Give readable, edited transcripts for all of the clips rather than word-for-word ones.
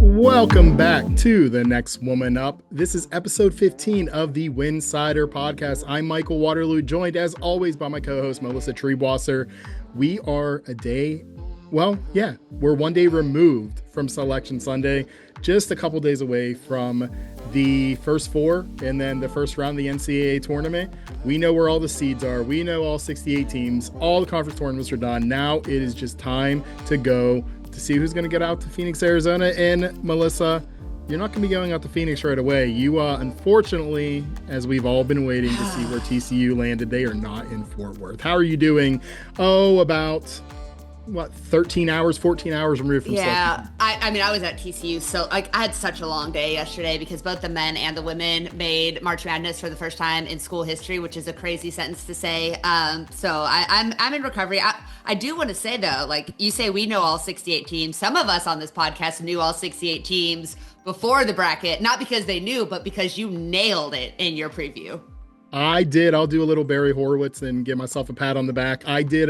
Welcome back to The Next Woman Up. This is episode 15 of the Winsidr podcast. I'm Michael Waterloo, joined as always by my co-host Melissa Treebwasser. We are we're 1 day removed from Selection Sunday, just a couple days away from the first four and then the first round of the NCAA tournament. We know where all the seeds are. We know all 68 teams. All the conference tournaments are done. Now it is just time to go to see who's going to get out to Phoenix, Arizona. And Melissa, you're not going to be going out to Phoenix right away. You, unfortunately, as we've all been waiting to see where TCU landed, they are not in Fort Worth. How are you doing? About 14 hours removed from Yeah, I was at TCU, so I had such a long day yesterday because both the men and the women made March Madness for the first time in school history, which is a crazy sentence to say. So I'm in recovery. I do want to say though, like you say, we know all 68 teams. Some of us on this podcast knew all 68 teams before the bracket, not because they knew, but because you nailed it in your preview. I did. I'll do a little Barry Horowitz and give myself a pat on the back. I did.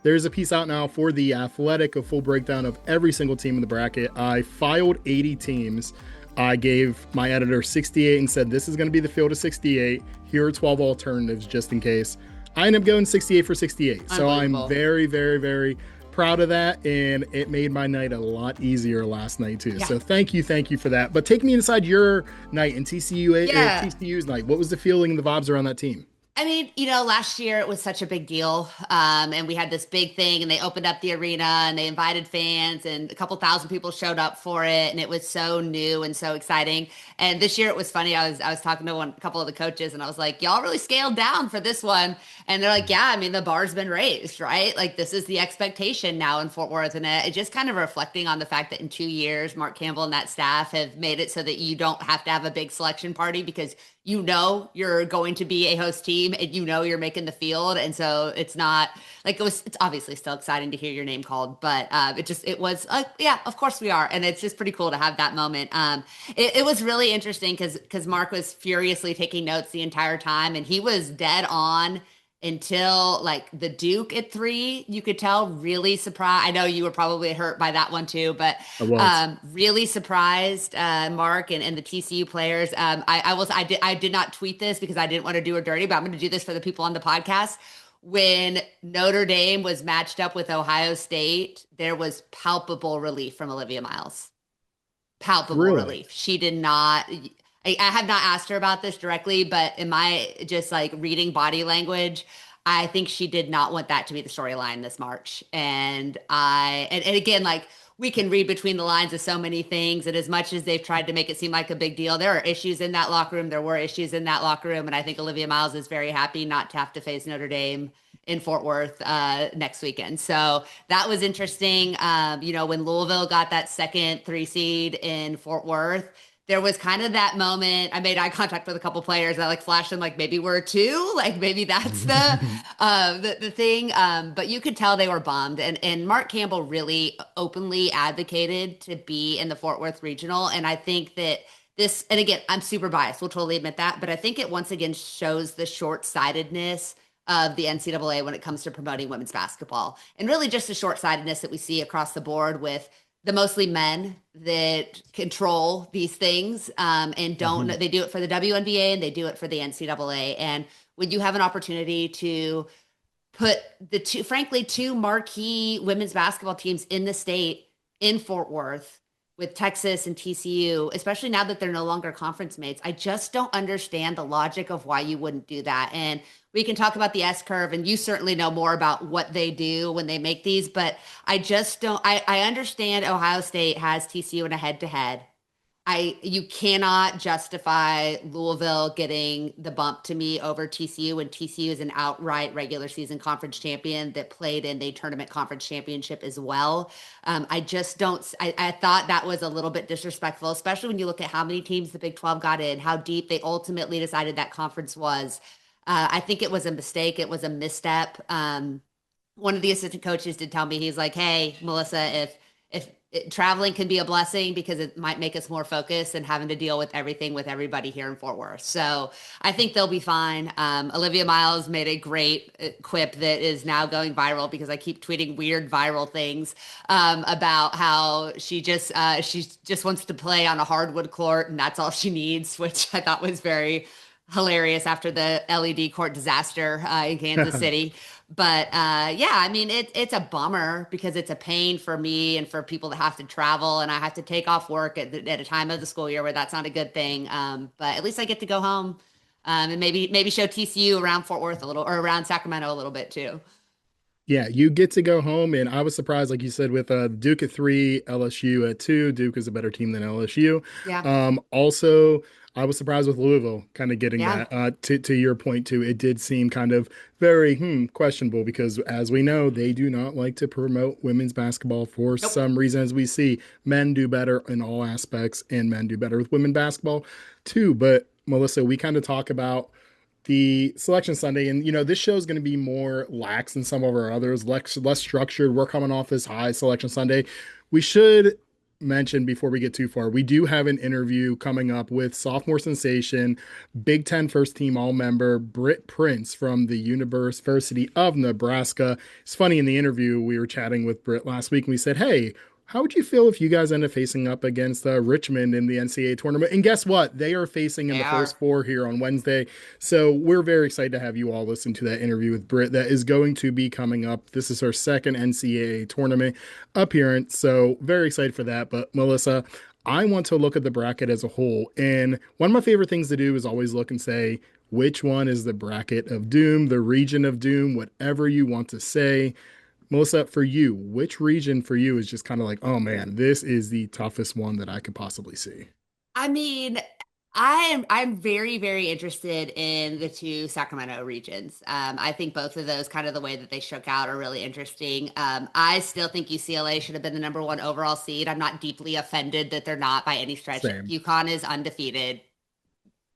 There's a piece out now for The Athletic, a full breakdown of every single team in the bracket. I filed 80 teams. I gave my editor 68 and said, this is going to be the field of 68. Here are 12 alternatives just in case. I ended up going 68 for 68. So I'm very, very, very proud of that. And it made my night a lot easier last night too. Yeah. So thank you for that. But take me inside your night in TCU's night. What was the feeling and the vibes around that team? I mean, last year it was such a big deal. And we had this big thing and they opened up the arena and they invited fans and a couple thousand people showed up for it. And it was so new and so exciting. And this year it was funny. I was talking to a couple of the coaches and I was like, y'all really scaled down for this one. And they're like, yeah, I mean, the bar's been raised, right? Like this is the expectation now in Fort Worth. And it just kind of reflecting on the fact that in 2 years, Mark Campbell and that staff have made it so that you don't have to have a big selection party because you're going to be a host team and you're making the field. And so it's not like it's obviously still exciting to hear your name called, but it was yeah, of course we are. And it's just pretty cool to have that moment. It was really interesting because Mark was furiously taking notes the entire time and he was dead on until like the Duke at 3, you could tell really surprised. I know you were probably hurt by that one too, but really surprised Mark and the TCU players. I did not tweet this because I didn't want to do her dirty, but I'm going to do this for the people on the podcast. When Notre Dame was matched up with Ohio State, there was palpable relief from Olivia Miles. Palpable relief. She did not. I have not asked her about this directly, but in my just like reading body language, I think she did not want that to be the storyline this March. And again, like we can read between the lines of so many things. And as much as they've tried to make it seem like a big deal, there are issues in that locker room. There were issues in that locker room. And I think Olivia Miles is very happy not to have to face Notre Dame in Fort Worth next weekend. So that was interesting. When Louisville got that second 3 seed in Fort Worth, there was kind of that moment. I made eye contact with a couple players. I like flashed them like maybe we're 2, like maybe that's the thing. But you could tell they were bummed. And Mark Campbell really openly advocated to be in the Fort Worth Regional. And I think that this, and again, I'm super biased. We'll totally admit that. But I think it once again shows the short-sightedness of the NCAA when it comes to promoting women's basketball. And really just the short-sightedness that we see across the board with the mostly men that control these things and don't, they do it for the WNBA and they do it for the NCAA. And when you have an opportunity to put the two marquee women's basketball teams in the state in Fort Worth with Texas and TCU, especially now that they're no longer conference mates, I just don't understand the logic of why you wouldn't do that. And we can talk about the S-curve, and you certainly know more about what they do when they make these, but I just don't, I understand Ohio State has TCU in a head-to-head. You cannot justify Louisville getting the bump to me over TCU when TCU is an outright regular season conference champion that played in the tournament conference championship as well. I just don't, I thought that was a little bit disrespectful, especially when you look at how many teams the Big 12 got in, how deep they ultimately decided that conference was. I think it was a mistake. It was a misstep. One of the assistant coaches did tell me, he's like, hey, Melissa, if traveling can be a blessing because it might make us more focused and having to deal with everything with everybody here in Fort Worth. So I think they'll be fine. Olivia Miles made a great quip that is now going viral because I keep tweeting weird viral things about how she just wants to play on a hardwood court and that's all she needs, which I thought was very hilarious after the LED court disaster in Kansas City. But yeah, I mean, it's a bummer because it's a pain for me and for people that have to travel, and I have to take off work at a time of the school year where that's not a good thing. But at least I get to go home and maybe show TCU around Fort Worth a little or around Sacramento a little bit too. Yeah, you get to go home, and I was surprised, like you said, with Duke at 3, LSU at 2. Duke is a better team than LSU. Yeah, Also, I was surprised with Louisville kind of getting yeah, that. To your point too, it did seem kind of very questionable because, as we know, they do not like to promote women's basketball for nope. some reason. As we see, men do better in all aspects, and men do better with women basketball too. But Melissa, we kind of talk about the selection Sunday, and this show is going to be more lax than some of our others, less structured. We're coming off this high selection Sunday. We should mention before we get too far, we do have an interview coming up with sophomore sensation, Big Ten first team all member Britt Prince from the University of Nebraska. It's funny, in the interview we were chatting with Britt last week and we said, hey, how would you feel if you guys end up facing up against Richmond in the NCAA tournament? And guess what? They are facing in They the first are. four here on Wednesday. So we're very excited to have you all listen to that interview with Britt that is going to be coming up. This is her second NCAA tournament appearance. So very excited for that. But Melissa, I want to look at the bracket as a whole. And one of my favorite things to do is always look and say, which one is the bracket of doom, the region of doom, whatever you want to say. Melissa, for you, which region for you is just kind of like, oh man, this is the toughest one that I could possibly see? I mean, I'm very, very interested in the two Sacramento regions. I think both of those, kind of the way that they shook out, are really interesting. I still think UCLA should have been the number one overall seed. I'm not deeply offended that they're not by any stretch. Same. UConn is undefeated.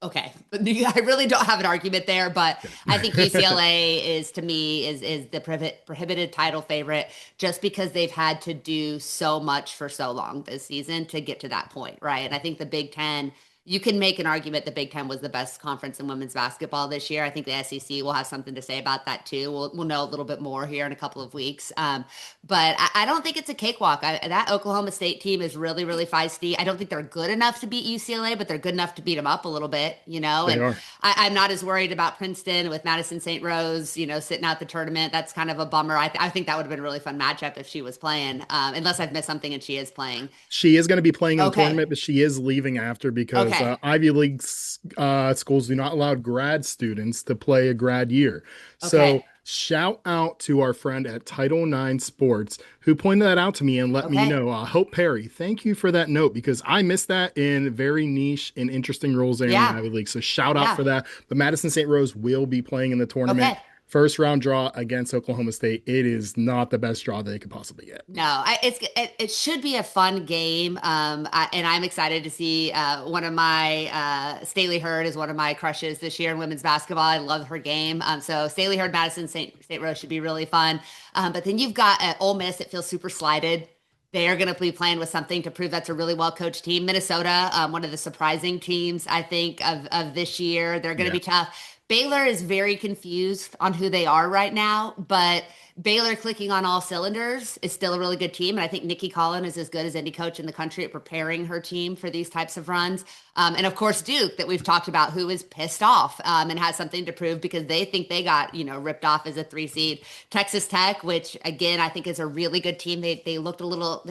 Okay, but I really don't have an argument there, but I think UCLA is to me is the prohibited title favorite just because they've had to do so much for so long this season to get to that point, right? And I think the Big Ten, you can make an argument the Big Ten was the best conference in women's basketball this year. I think the SEC will have something to say about that too. We'll know a little bit more here in a couple of weeks. But I don't think it's a cakewalk. That Oklahoma State team is really, really feisty. I don't think they're good enough to beat UCLA, but they're good enough to beat them up a little bit, you know? They And are. I'm not as worried about Princeton with Madison St. Rose, sitting out the tournament. That's kind of a bummer. I think that would have been a really fun matchup if she was playing, unless I've missed something and she is playing. She is going to be playing in the Okay. tournament, but she is leaving after because Okay. Ivy League schools do not allow grad students to play a grad year. So Okay. shout out to our friend at Title IX Sports who pointed that out to me and let me Okay. know. Hope Perry, thank you for that note because I missed that in very niche and interesting rules there in the Yeah. Ivy League. So shout out Yeah. for that. But Madison St. Rose will be playing in the tournament. Okay. First round draw against Oklahoma State. It is not the best draw they could possibly get. No, it should be a fun game, and I'm excited to see one of my Staley Hurd is one of my crushes this year in women's basketball. I love her game, so Staley Hurd, Madison State Rose should be really fun. But then you've got Ole Miss. It feels super slided. They are going to be playing with something to prove that's a really well coached team. Minnesota, one of the surprising teams I think of this year. They're going to Yeah. be tough. Baylor is very confused on who they are right now, but Baylor clicking on all cylinders is still a really good team. And I think Nikki Collin is as good as any coach in the country at preparing her team for these types of runs. And of course, Duke, that we've talked about, who is pissed off and has something to prove because they think they got, ripped off as a 3 seed. Texas Tech, which again, I think is a really good team. They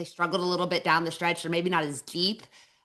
struggled a little bit down the stretch. They're maybe not as deep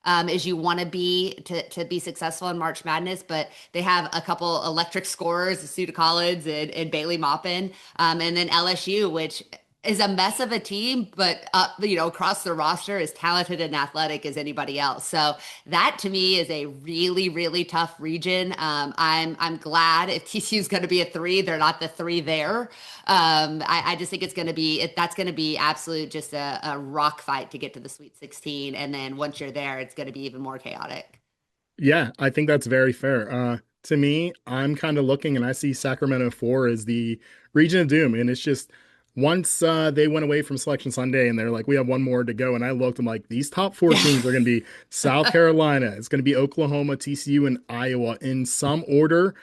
as you want to be to be successful in March Madness, but they have a couple electric scorers, Suda Collins and Bailey Maupin, and then LSU, which is a mess of a team, but across the roster is talented and athletic as anybody else. So that to me is a really, really tough region. I'm glad if TCU is going to be a 3, they're not the 3 there. I just think that's going to be absolute just a rock fight to get to the Sweet 16, and then once you're there, it's going to be even more chaotic. Yeah, I think that's very fair. To me, I'm kind of looking and I see Sacramento 4 as the region of doom. And it's just once they went away from Selection Sunday and they're like, we have one more to go. And I looked, I'm like, these top four Yeah. teams are going to be South Carolina, it's going to be Oklahoma, TCU, and Iowa in some order.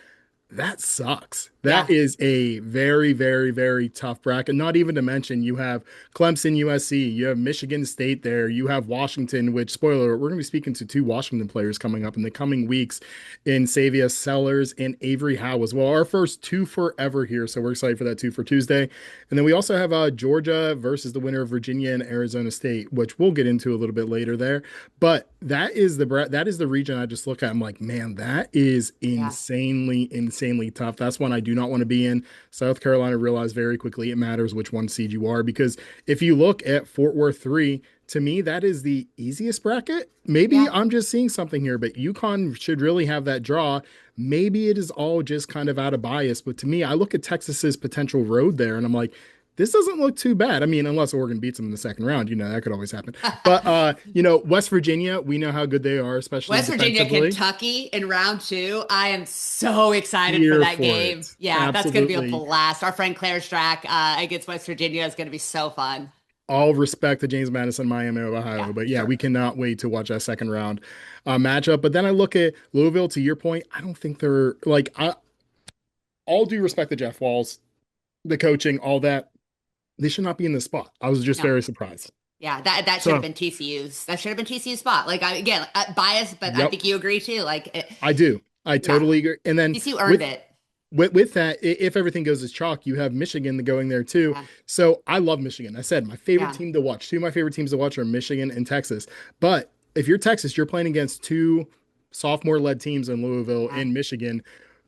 That sucks. Yeah. That is a very, very, very tough bracket. Not even to mention you have Clemson, USC, you have Michigan State there, you have Washington, which, spoiler, alert, we're going to be speaking to two Washington players coming up in the coming weeks in Savia Sellers and Avery Howe as well. Our first two forever here. So we're excited for that two for Tuesday. And then we also have Georgia versus the winner of Virginia and Arizona State, which we'll get into a little bit later there. But that is the region I just look at. I'm like, man, that is Yeah. insanely tough. That's one I do not want to be in. South Carolina realized very quickly it matters which one seed you are because if you look at Fort Worth 3, to me, that is the easiest bracket. Maybe Yeah. I'm just seeing something here, but UConn should really have that draw. Maybe it is all just kind of out of bias, but to me, I look at Texas's potential road there and I'm like, this doesn't look too bad. I mean, unless Oregon beats them in the second round, that could always happen. But West Virginia, we know how good they are, especially West Virginia, defensively. Kentucky in round two. I am so excited for Here that for game. it. Yeah, that's going to be a Absolutely. blast. Our friend Claire Strack against West Virginia is going to be so fun. All respect to James Madison, Miami of Yeah, Ohio. But yeah, we sure. cannot wait to watch that second round matchup. But then I look at Louisville, to your point, I don't think they're like, all due respect to Jeff Walls, the coaching, all that. They should not be in this spot. I was just No. very surprised. Yeah, that should have So, been TCU's. That should have been TCU's spot. Like again, biased, but I yep, think you agree too. I do. I Yeah, totally agree. And then TCU earned with it. with that, if everything goes as chalk, you have Michigan going there too. Yeah, So I love Michigan. I said my favorite yeah, team to watch. Two of my favorite teams to watch are Michigan and Texas. But if you're Texas, you're playing against two sophomore-led teams in Louisville yeah, and Michigan.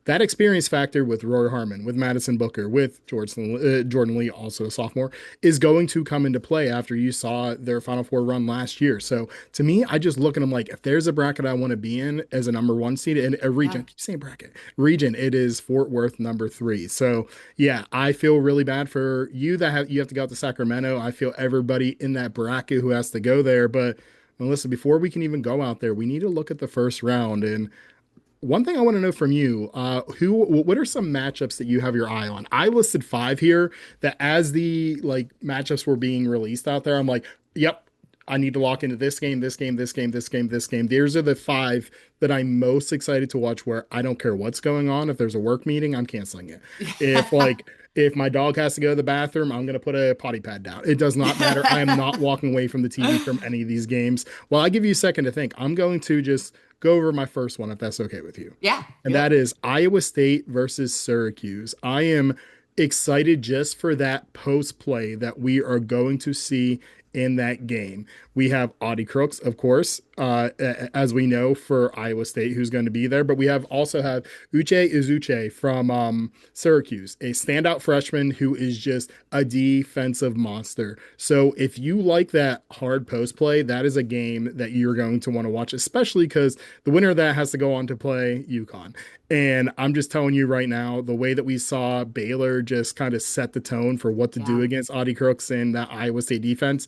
That experience factor with Roy Harmon, with Madison Booker, with Jordan Lee, also a sophomore, is going to come into play after you saw their Final Four run last year. So to me, I just look at them like if there's a bracket I want to be in as a number one seed in a region, yeah, I keep saying bracket region, it is Fort Worth number 3. So yeah, I feel really bad for you that you have to go out to Sacramento. I feel everybody in that bracket who has to go there, but. Melissa, before we can even go out there, we need to look at the first round. And one thing I want to know from you, what are some matchups that you have your eye on? I listed 5 here that as the like matchups were being released out there, I'm like, yep, I need to lock into this game, this game, this game, this game, this game. These are the 5 that I'm most excited to watch where I don't care what's going on. If there's a work meeting, I'm canceling it. If like if my dog has to go to the bathroom, I'm gonna put a potty pad down. It does not matter. I am not walking away from the TV from any of these games. Well, I give you a second to think. I'm going to just go over my first one if that's okay with you. yeah. And Do that it. is Iowa State versus Syracuse. I am excited just for that post play that we are going to see in that game. We have Audie Crooks, of course, as we know for Iowa State, who's going to be there. But we also have Uche Izuche from Syracuse, a standout freshman who is just a defensive monster. So if you like that hard post play, that is a game that you're going to want to watch, especially because the winner of that has to go on to play UConn. And I'm just telling you right now, the way that we saw Baylor just kind of set the tone for what to do Yeah. against Audie Crooks and that Iowa State defense,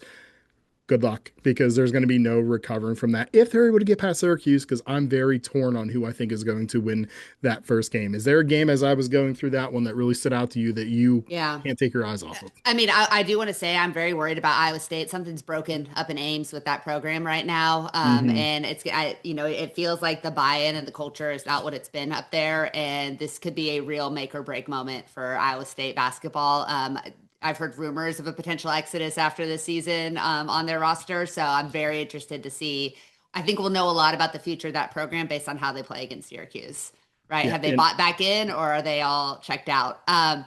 good luck because there's going to be no recovering from that if they're able to get past Syracuse because I'm very torn on who I think is going to win that first game. Is there a game as I was going through that one that really stood out to you that you Yeah. can't take your eyes off of? I mean, I do want to say I'm very worried about Iowa State. Something's broken up in Ames with that program right now, Hmm. and it feels like the buy-in and the culture is not what it's been up there, and this could be a real make or break moment for Iowa State basketball. I've heard rumors of a potential exodus after this season on their roster, so I'm very interested to see. I think we'll know a lot about the future of that program based on how they play against Syracuse. Right? Yeah, Have they and bought back in, or are they all checked out? I'm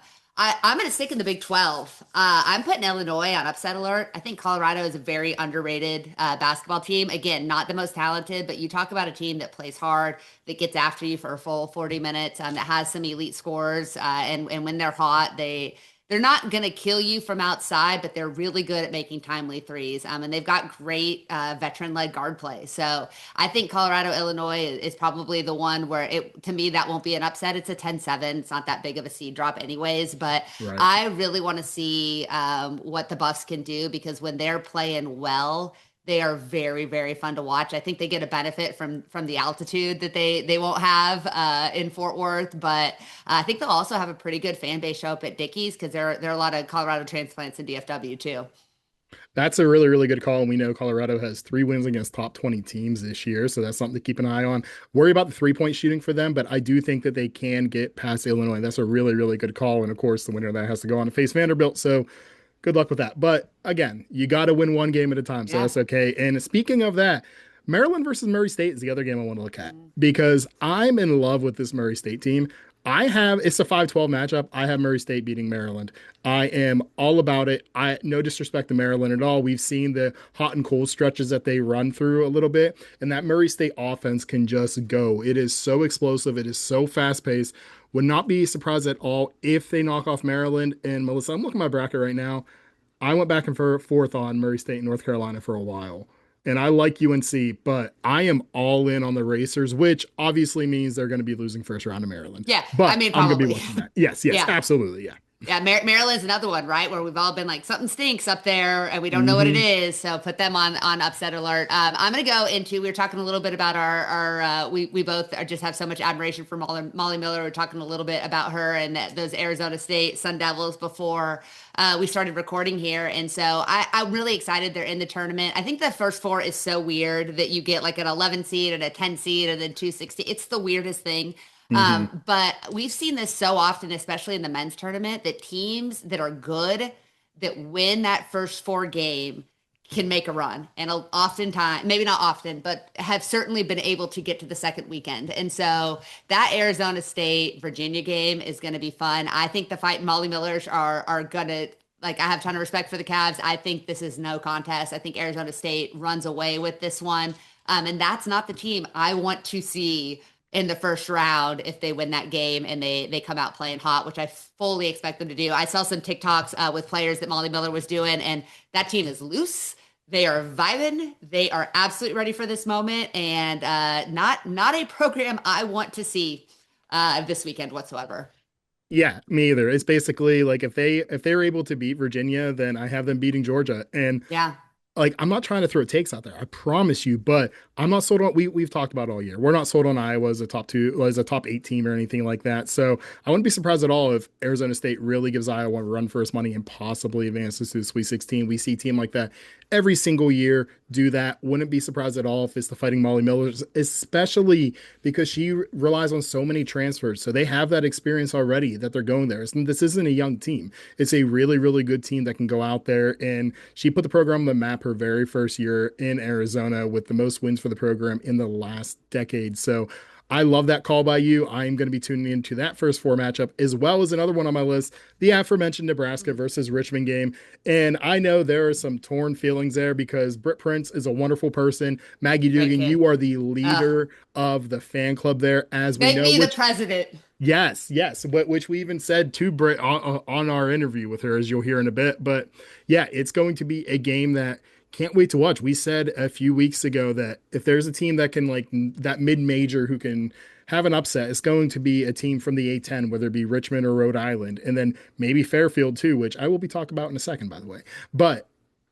going to stick in the Big 12. I'm putting Illinois on upset alert. I think Colorado is a very underrated basketball team. Again, not the most talented, but you talk about a team that plays hard, that gets after you for a full 40 minutes, that has some elite scores, and when they're hot, they're not going to kill you from outside, but they're really good at making timely threes. And they've got great veteran-led guard play. So I think Colorado, Illinois is probably the one where to me, that won't be an upset. It's a 10-7. It's not that big of a seed drop anyways, but right. I really want to see what the Buffs can do because when they're playing well, They are very, very fun to watch. I think they get a benefit from the altitude that they won't have in Fort Worth, but I think they'll also have a pretty good fan base show up at Dickies because there are a lot of Colorado transplants in DFW too. That's a really, really good call. And we know Colorado has 3 wins against top 20 teams this year. So that's something to keep an eye on. Worry about the 3 point shooting for them, but I do think that they can get past Illinois. That's a really, really good call. And of course, the winner of that has to go on to face Vanderbilt. So good luck with that. But again, you got to win one game at a time. So Yeah. that's okay. And speaking of that, Maryland versus Murray State is the other game I want to look at Mm. because I'm in love with this Murray State team. It's a 5-12 matchup. I have Murray State beating Maryland. I am all about it. No disrespect to Maryland at all. We've seen the hot and cold stretches that they run through a little bit, and that Murray State offense can just go. It is so explosive. It is so fast paced. Would not be surprised at all if they knock off Maryland. And Melissa, I'm looking at my bracket right now. I went back and forth on Murray State and North Carolina for a while. And I like UNC, but I am all in on the Racers, which obviously means they're going to be losing first round to Maryland. Yeah, I But mean, I'm going to be probably. watching that. Yes, yes, Yeah. absolutely. Yeah. Yeah, Maryland's another one, right? Where we've all been like, something stinks up there and we don't know what it Hmm. is. So put them on upset alert. I'm going to go into, we were talking a little bit about we both just have so much admiration for Molly Miller. We're talking a little bit about her and those Arizona State Sun Devils before we started recording here. And so I'm really excited they're in the tournament. I think the first four is so weird that you get like an 11 seed and a 10 seed and then 260. It's the weirdest thing. Hmm. But we've seen this so often, especially in the men's tournament, that teams that are good that win that first four game can make a run. And oftentimes, maybe not often, but have certainly been able to get to the second weekend. And so that Arizona State Virginia game is going to be fun. I think the Fighting Molly Millers are going to. Like, I have a ton of respect for the Cavs. I think this is no contest. I think Arizona State runs away with this one. And that's not the team I want to see in the first round if they win that game and they come out playing hot, which I fully expect them to do. I saw some TikToks with players that Molly Miller was doing, and that team is loose. They are vibing. They are absolutely ready for this moment, and not a program I want to see this weekend whatsoever. Yeah, me either. It's basically like if they're able to beat Virginia, then I have them beating Georgia. And Yeah. like I'm not trying to throw takes out there, I promise you, but I'm not sold on we've talked about all year. We're not sold on Iowa as a top 8 team or anything like that. So I wouldn't be surprised at all if Arizona State really gives Iowa a run for its money and possibly advances to the Sweet 16. We see a team like that every single year do that. Wouldn't be surprised at all if it's the Fighting Molly Millers, especially because she relies on so many transfers. So they have that experience already that they're going there. This isn't a young team. It's a really, really good team that can go out there, and she put the program on the map her very first year in Arizona with the most wins for the program in the last decade. So I love that call by you. I'm going to be tuning into that first four matchup, as well as another one on my list, the aforementioned Nebraska versus Richmond game. And I know there are some torn feelings there because Britt Prince is a wonderful person. Maggie Great Dugan, kid. you are the Uh, leader of the fan club there, as we Make know, me the which president. yes, yes, but which we even said to Britt on our interview with her, as you'll hear in a bit. But yeah, it's going to be a game that can't wait to watch. We said a few weeks ago that if there's a team that can that mid-major who can have an upset, it's going to be a team from the A10, whether it be Richmond or Rhode Island, and then maybe Fairfield too, which I will be talking about in a second, by the way. But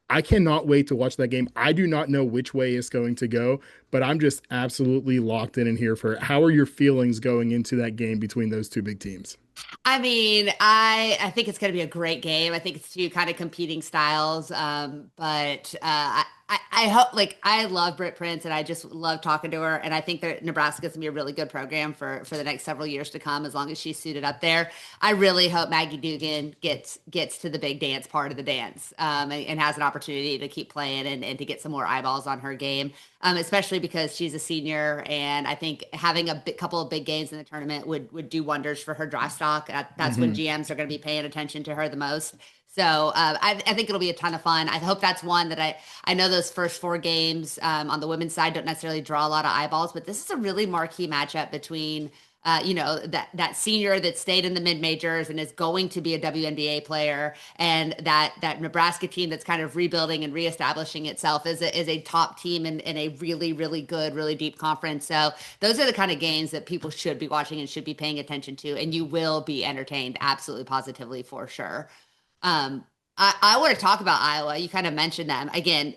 I cannot wait to watch that game. I do not know which way it's going to go, but I'm just absolutely locked in here for it. How are your feelings going into that game between those two big teams? I mean, I think it's going to be a great game. I think it's two kind of competing styles. But I hope, like, I love Britt Prince and I just love talking to her. And I think that Nebraska's gonna be a really good program for the next several years to come, as long as she's suited up there. I really hope Maggie Dugan gets to the big dance part of the dance, and has an opportunity to keep playing and to get some more eyeballs on her game. Especially because she's a senior, and I think having couple of big games in the tournament would do wonders for her draft stock. That's when Hmm. GMs are going to be paying attention to her the most. So I think it'll be a ton of fun. I hope that's one that I know those first four games on the women's side don't necessarily draw a lot of eyeballs, but this is a really marquee matchup between that senior that stayed in the mid majors and is going to be a WNBA player, and that Nebraska team that's kind of rebuilding and reestablishing itself as a top team in a really, really good, really deep conference. So those are the kind of games that people should be watching and should be paying attention to, and you will be entertained absolutely positively for sure. Um, I want to talk about Iowa. You kind of mentioned them again.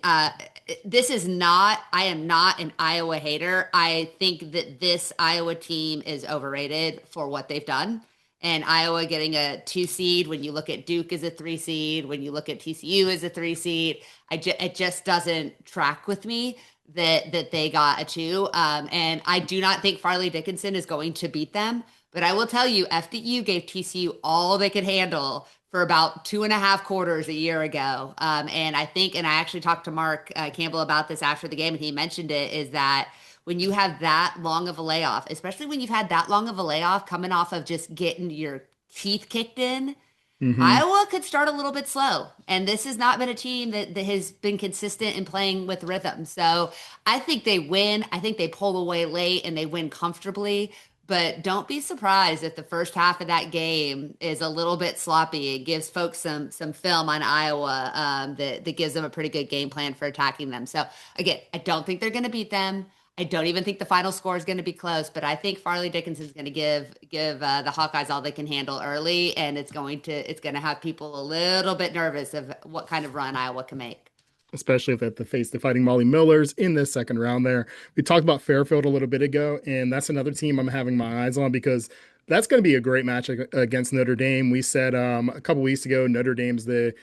This is not, I am not an Iowa hater. I think that this Iowa team is overrated for what they've done. And Iowa getting a 2 seed when you look at Duke as a 3 seed, when you look at TCU as a 3 seed, it just doesn't track with me that they got a 2. And I do not think Farley Dickinson is going to beat them. But I will tell you, FDU gave TCU all they could handle for about 2.5 quarters a year ago. And I think, and I actually talked to Mark Campbell about this after the game, and he mentioned it, is that when you have that long of a layoff, especially when you've had that long of a layoff coming off of just getting your teeth kicked in, Hmm. Iowa could start a little bit slow. And this has not been a team that has been consistent in playing with rhythm. So I think they win. I think they pull away late and they win comfortably. But don't be surprised if the first half of that game is a little bit sloppy. It gives folks some film on Iowa that gives them a pretty good game plan for attacking them. So again, I don't think they're going to beat them. I don't even think the final score is going to be close, but I think Farley Dickinson is going to give the Hawkeyes all they can handle early, and it's going to have people a little bit nervous of what kind of run Iowa can make. Especially if they have to face the Fighting Molly Millers in this second round there. We talked about Fairfield a little bit ago, and that's another team I'm having my eyes on because that's going to be a great match against Notre Dame. We said a couple weeks ago, Notre Dame's the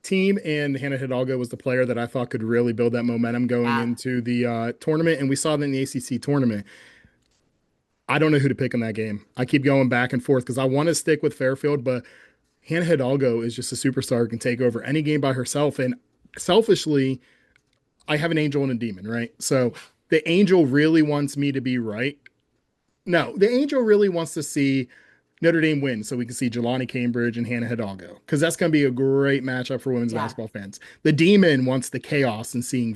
team, and Hannah Hidalgo was the player that I thought could really build that momentum going Yeah. into the tournament, and we saw that in the ACC tournament. I don't know who to pick in that game. I keep going back and forth because I want to stick with Fairfield, but Hannah Hidalgo is just a superstar who can take over any game by herself. And selfishly, I have an angel and a demon, right? So the angel really wants me to be right. No, the angel really wants to see Notre Dame win so we can see Jelani Cambridge and Hannah Hidalgo because that's going to be a great matchup for women's Yeah. basketball fans. The demon wants the chaos and seeing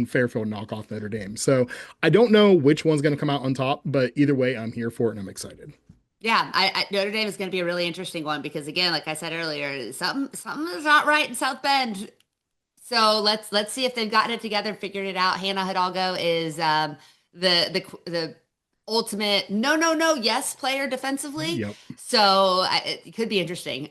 Fairfield knock off Notre Dame. So I don't know which one's going to come out on top, but either way, I'm here for it and I'm excited. Yeah, Notre Dame is going to be a really interesting one because again, like I said earlier, something is not right in South Bend. So let's see if they've gotten it together and figured it out. Hannah Hidalgo is the ultimate no yes player defensively. Yep. So it could be interesting.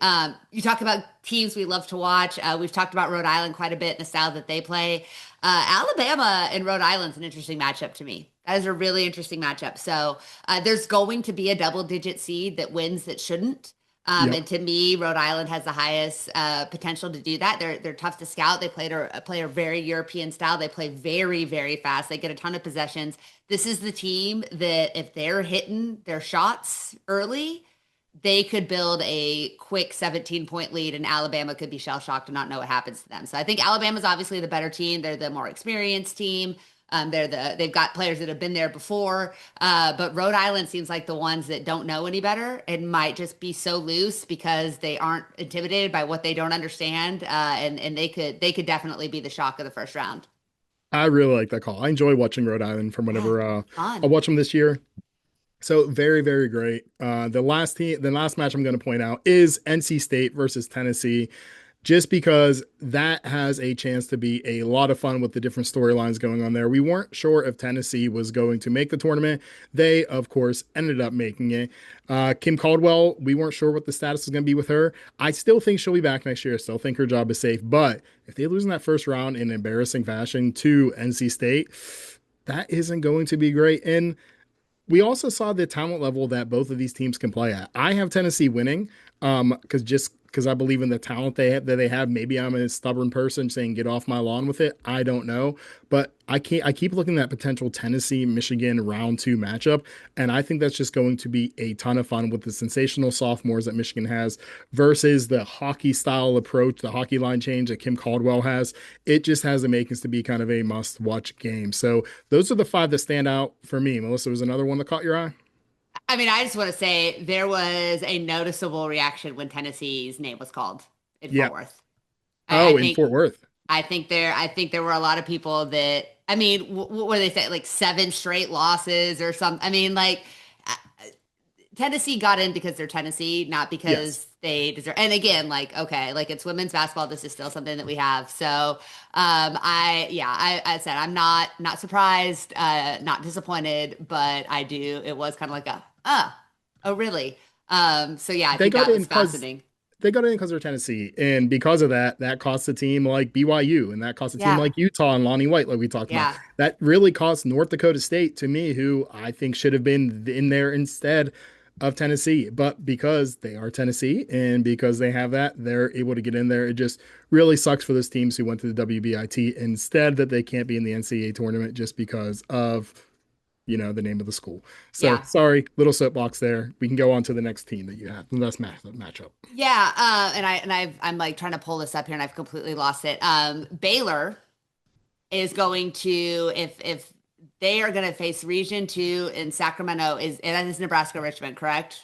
You talk about teams we love to watch. We've talked about Rhode Island quite a bit and the style that they play. Alabama and Rhode Island's an interesting matchup to me. That is a really interesting matchup. So there's going to be a double-digit seed that wins that shouldn't. Yep. And to me, Rhode Island has the highest potential to do that. They're tough to scout. They play a very European style. They play very very fast. They get a ton of possessions. This is the team that if they're hitting their shots early, they could build a quick 17-point lead, and Alabama could be shell shocked and not know what happens to them. So I think Alabama's obviously the better team. They're the more experienced team. They've got players that have been there before, but Rhode Island seems like the ones that don't know any better and might just be so loose because they aren't intimidated by what they don't understand, and they could definitely be the shock of the first round. I really like that call. I enjoy watching Rhode Island from Yeah, whenever I fun. watch them this year. So very, very great. The last match I'm going to point out is NC State versus Tennessee, just because that has a chance to be a lot of fun with the different storylines going on there. We weren't sure if Tennessee was going to make the tournament. They, of course, ended up making it. Kim Caldwell, we weren't sure what the status was going to be with her. I still think she'll be back next year. I still think her job is safe. But if they lose in that first round in embarrassing fashion to NC State, that isn't going to be great. And we also saw the talent level that both of these teams can play at. I have Tennessee winning, because I believe in the talent they have. Maybe I'm a stubborn person saying get off my lawn with it. I don't know, but I keep looking at potential Tennessee Michigan round 2 matchup, and I think that's just going to be a ton of fun with the sensational sophomores that Michigan has versus the hockey style approach, the hockey line change that Kim Caldwell has. It just has the makings to be kind of a must watch game. So those are the 5 that stand out for me. Melissa, was another one that caught your eye? I mean, I just want to say there was a noticeable reaction when Tennessee's name was called in Yeah. Fort Worth. I Oh, in think Fort Worth. I think there were a lot of people that I mean, what do they say? Like 7 straight losses or something. I mean, like uh, Tennessee got in because they're Tennessee, not Yes. because they deserve. And again, like okay, like it's women's basketball. This is still something that we have. So, I said I'm not surprised, not disappointed, but I do. It was kind of like oh, really? So yeah, I They think got that in was because fascinating. they got in because they're Tennessee, and because of that, that costs a team like BYU, and that costs a team Yeah. like Utah and Lonnie White, like we talked about. Yeah. That really cost North Dakota State to me, who I think should have been in there instead of Tennessee. But because they are Tennessee and because they have that, they're able to get in there. It just really sucks for those teams who went to the WBIT instead that they can't be in the NCAA tournament just because of the name of the school. So Yeah. sorry, little soapbox there. We can go on to the next team that you have, the next matchup. Yeah. I'm like trying to pull this up here and I've completely lost it. Baylor is going to, if they are going to face Region 2 in Sacramento, and that is Nebraska Richmond, correct?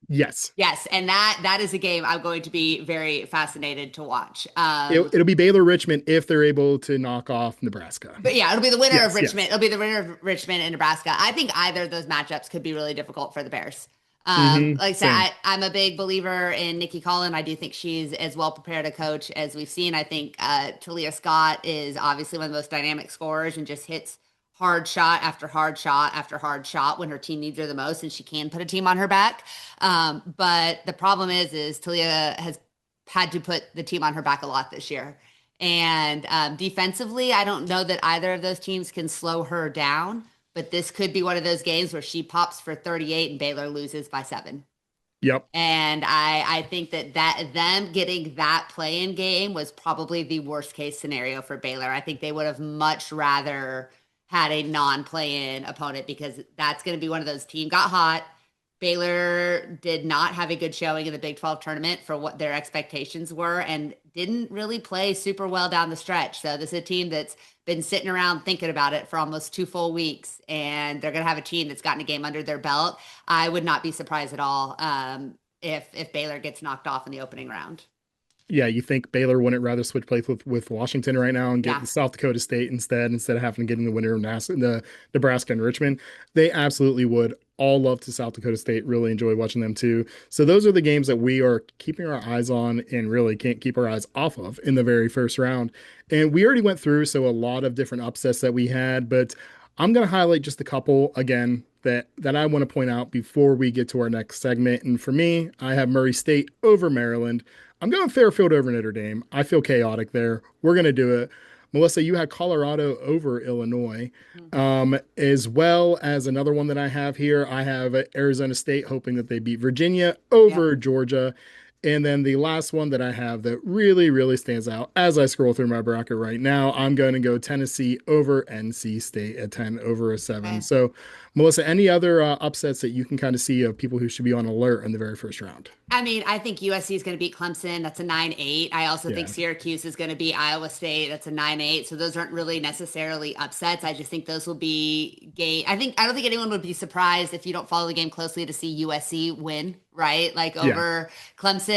Yes. Yes, and that is a game I'm going to be very fascinated to watch. It'll be Baylor Richmond if they're able to knock off Nebraska. But yeah, it'll be the winner of Yes, Richmond. yes. It'll be the winner of Richmond and Nebraska. I think either of those matchups could be really difficult for the Bears. Like I said, Same. I'm a big believer in Nikki Collin. I do think she's as well prepared a coach as we've seen. I think Talia Scott is obviously one of the most dynamic scorers and just hits hard shot after hard shot after hard shot when her team needs her the most, and she can put a team on her back. But the problem is Talia has had to put the team on her back a lot this year. And defensively, I don't know that either of those teams can slow her down, but this could be one of those games where she pops for 38 and Baylor loses by 7. Yep. And I think that them getting that play-in game was probably the worst case scenario for Baylor. I think they would have much rather had a non-play-in opponent because that's going to be one of those team got hot. Baylor did not have a good showing in the Big 12 tournament for what their expectations were and didn't really play super well down the stretch. So this is a team that's been sitting around thinking about it for almost 2 full weeks, and they're going to have a team that's gotten a game under their belt. I would not be surprised at all if Baylor gets knocked off in the opening round. Yeah, you think Baylor wouldn't rather switch places with Washington right now and get Yeah. the South Dakota State instead of having to get in the winner of the Nebraska and Richmond? They absolutely would. All love to South Dakota State. Really enjoy watching them too. So those are the games that we are keeping our eyes on and really can't keep our eyes off of in the very first round. And we already went through a lot of different upsets that we had, but I'm going to highlight just a couple again that I want to point out before we get to our next segment. And for me, I have Murray State over Maryland. I'm going Fairfield over Notre Dame. I feel chaotic there. We're going to do it. Melissa, you had Colorado over Illinois, as well as another one that I have here. I have Arizona State hoping that they beat Virginia Yep. over Georgia. And then the last one that I have that really, really stands out as I scroll through my bracket right now, I'm going to go Tennessee over NC State at 10 over a 7. Okay. So, Melissa, any other upsets that you can kind of see of people who should be on alert in the very first round? I mean, I think USC is going to beat Clemson. That's a 9-8. I also think Yeah. Syracuse is going to beat Iowa State. That's a 9-8. So those aren't really necessarily upsets. I just think those will be game. I don't think anyone would be surprised if you don't follow the game closely to see USC win, right? Like Yeah. over Clemson.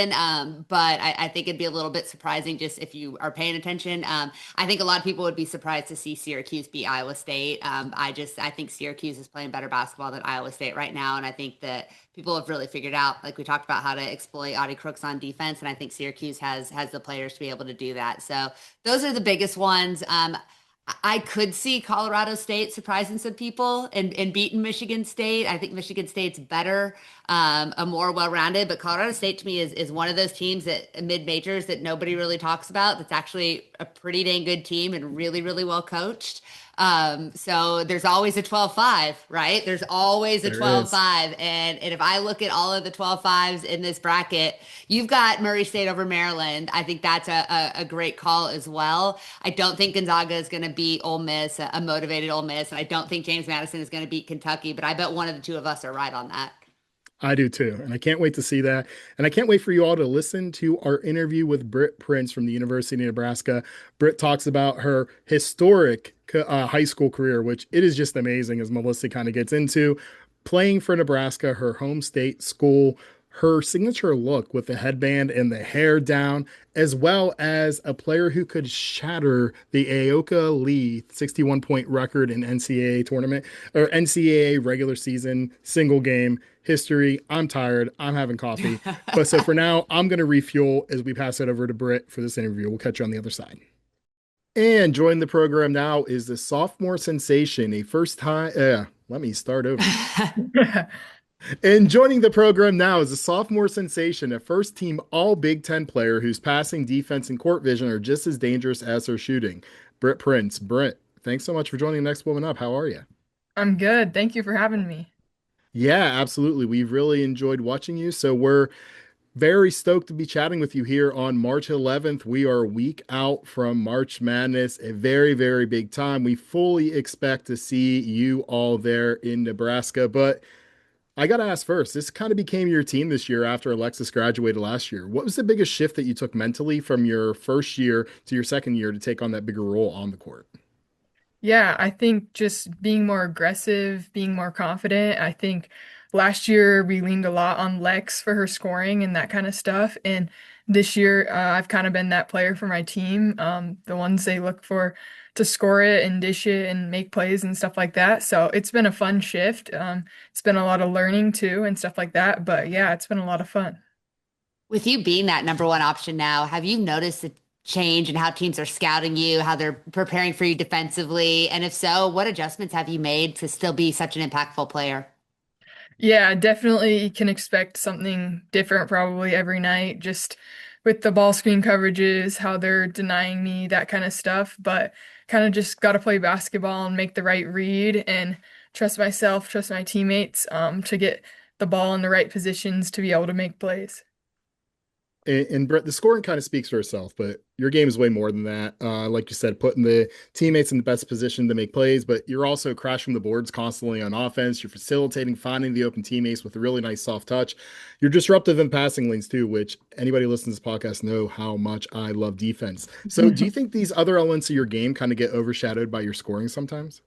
But I think it'd be a little bit surprising just if you are paying attention. I think a lot of people would be surprised to see Syracuse beat Iowa State. I think Syracuse is playing better basketball than Iowa State right now. And I think that people have really figured out, like we talked about, how to exploit Audie Crooks on defense, and I think Syracuse has the players to be able to do that. So those are the biggest ones. I could see Colorado State surprising some people and beating Michigan State. I think Michigan State's better, a more well-rounded, but Colorado State to me is one of those teams that mid-majors that nobody really talks about. That's actually a pretty dang good team and really, really well coached. So there's always a 12-5, right? There's always a There is. 12-5. And if I look at all of the 12-5s in this bracket, you've got Murray State over Maryland. I think that's a great call as well. I don't think Gonzaga is going to beat Ole Miss, a motivated Ole Miss. And I don't think James Madison is going to beat Kentucky, but I bet one of the two of us are right on that. I do too. And I can't wait to see that. And I can't wait for you all to listen to our interview with Britt Prince from the University of Nebraska. Britt talks about her historic high school career, which it is just amazing as Melissa kind of gets into playing for Nebraska, her home state school, her signature look with the headband and the hair down, as well as a player who could shatter the Aoka Lee 61-point record in NCAA tournament or NCAA regular season single game history. I'm tired. I'm having coffee. But so for now, I'm going to refuel as we pass it over to Britt for this interview. We'll catch you on the other side. And joining the program now is the sophomore sensation, a first time. Let me start over. And joining the program now is a sophomore sensation, a first team all Big Ten player whose passing, defense, and court vision are just as dangerous as her shooting. Britt Prince. Britt, thanks so much for joining the Next Woman Up. How are you? I'm good. Thank you for having me. Yeah, absolutely. We've really enjoyed watching you. So we're very stoked to be chatting with you here on March 11th. We are a week out from March Madness, a very, very big time. We fully expect to see you all there in Nebraska. But I got to ask first, this kind of became your team this year after Alexis graduated last year. What was the biggest shift that you took mentally from your first year to your second year to take on that bigger role on the court? Yeah, I think just being more aggressive, being more confident. I think last year we leaned a lot on Lex for her scoring and that kind of stuff. And this year I've kind of been that player for my team, the ones they look for to score it and dish it and make plays and stuff like that. So it's been a fun shift. It's been a lot of learning too and stuff like that. But yeah, it's been a lot of fun. With you being that number one option now, have you noticed a change in how teams are scouting you, how they're preparing for you defensively? And if so, what adjustments have you made to still be such an impactful player? Yeah, definitely can expect something different probably every night, just with the ball screen coverages, how they're denying me, that kind of stuff. But kind of just got to play basketball and make the right read and trust myself, trust my teammates, to get the ball in the right positions to be able to make plays. And Brett, the scoring kind of speaks for itself, but your game is way more than that. Like you said, putting the teammates in the best position to make plays, but you're also crashing the boards constantly on offense. You're facilitating, finding the open teammates with a really nice soft touch. You're disruptive in passing lanes too, which anybody listening to this podcast know how much I love defense. So, do you think these other elements of your game kind of get overshadowed by your scoring sometimes?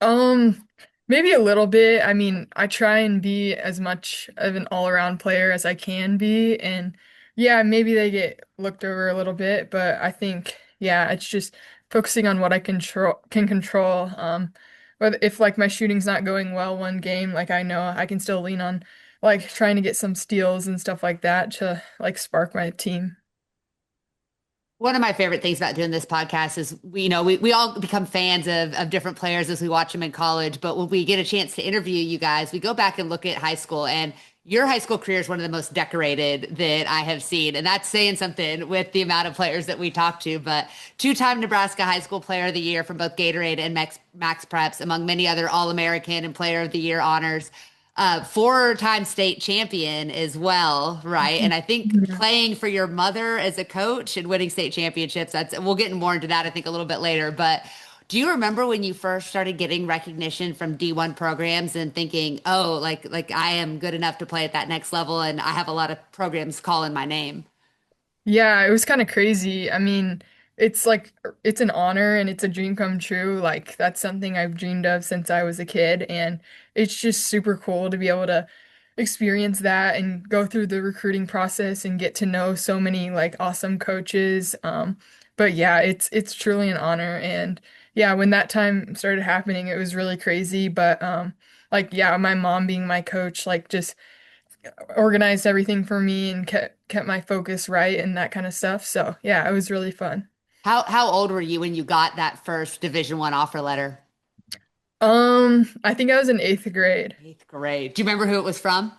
Um, Maybe a little bit. I mean, I try and be as much of an all-around player as I can be, and yeah, maybe they get looked over a little bit, but I think yeah, it's just focusing on what I control. Whether if like my shooting's not going well one game, like I know I can still lean on like trying to get some steals and stuff like that to like spark my team. One of my favorite things about doing this podcast is we all become fans of different players as we watch them in college. But when we get a chance to interview you guys, we go back and look at high school. And your high school career is one of the most decorated that I have seen. And that's saying something with the amount of players that we talk to. But two-time Nebraska High School Player of the Year from both Gatorade and Max Preps, among many other All-American and Player of the Year honors. Four-time state champion as well, right? And I think Yeah. playing for your mother as a coach and winning state championships, that's we'll get more into that, I think, a little bit later. But do you remember when you first started getting recognition from D1 programs and thinking, oh, like I am good enough to play at that next level and I have a lot of programs calling my name? Yeah, it was kind of crazy. I mean, it's like it's an honor and it's a dream come true. Like that's something I've dreamed of since I was a kid, and it's just super cool to be able to experience that and go through the recruiting process and get to know so many like awesome coaches. But yeah, it's truly an honor, and yeah, when that time started happening, it was really crazy. But like yeah, my mom being my coach, like just organized everything for me and kept my focus right and that kind of stuff. So yeah, it was really fun. How old were you when you got that first Division I offer letter? I think I was in eighth grade. Eighth grade. Do you remember who it was from?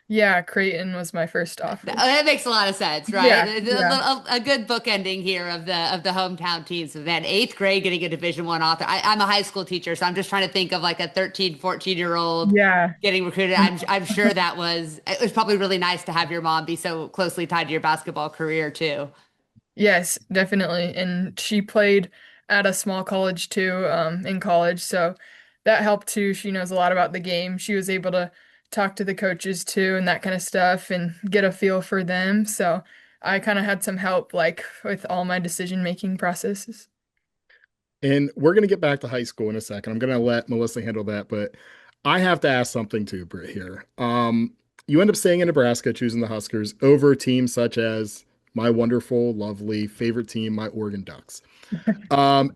Yeah, Creighton was my first offer. That makes a lot of sense, right? Yeah, yeah, A good book ending here of the hometown teams. So then eighth grade getting a Division I author. I'm a high school teacher, so I'm just trying to think of like a 13, 14-year-old yeah. getting recruited. I'm sure that was it was probably really nice to have your mom be so closely tied to your basketball career too. Yes, definitely. And she played at a small college too, in college. So that helped too. She knows a lot about the game. She was able to talk to the coaches too and that kind of stuff and get a feel for them. So I kind of had some help like with all my decision making processes. And we're going to get back to high school in a second. I'm going to let Melissa handle that, but I have to ask something too, Britt, here. You end up staying in Nebraska, choosing the Huskers over teams such as my wonderful, lovely favorite team, my Oregon Ducks,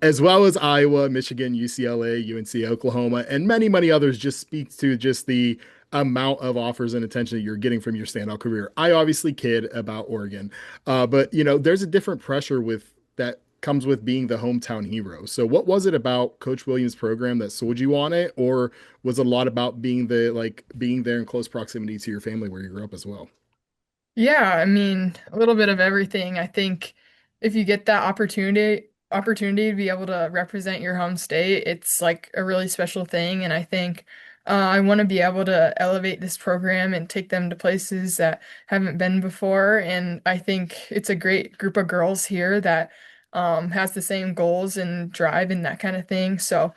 as well as Iowa, Michigan, UCLA, UNC, Oklahoma, and many, many others. Just speaks to just the amount of offers and attention that you're getting from your standout career. I obviously kid about Oregon, but there's a different pressure with that comes with being the hometown hero. So what was it about Coach Williams' program that sold you on it, or was it a lot about being being there in close proximity to your family where you grew up as well? Yeah, I mean, a little bit of everything. I think if you get that opportunity to be able to represent your home state, it's like a really special thing. And I think I want to be able to elevate this program and take them to places that haven't been before. And I think it's a great group of girls here that has the same goals and drive and that kind of thing. So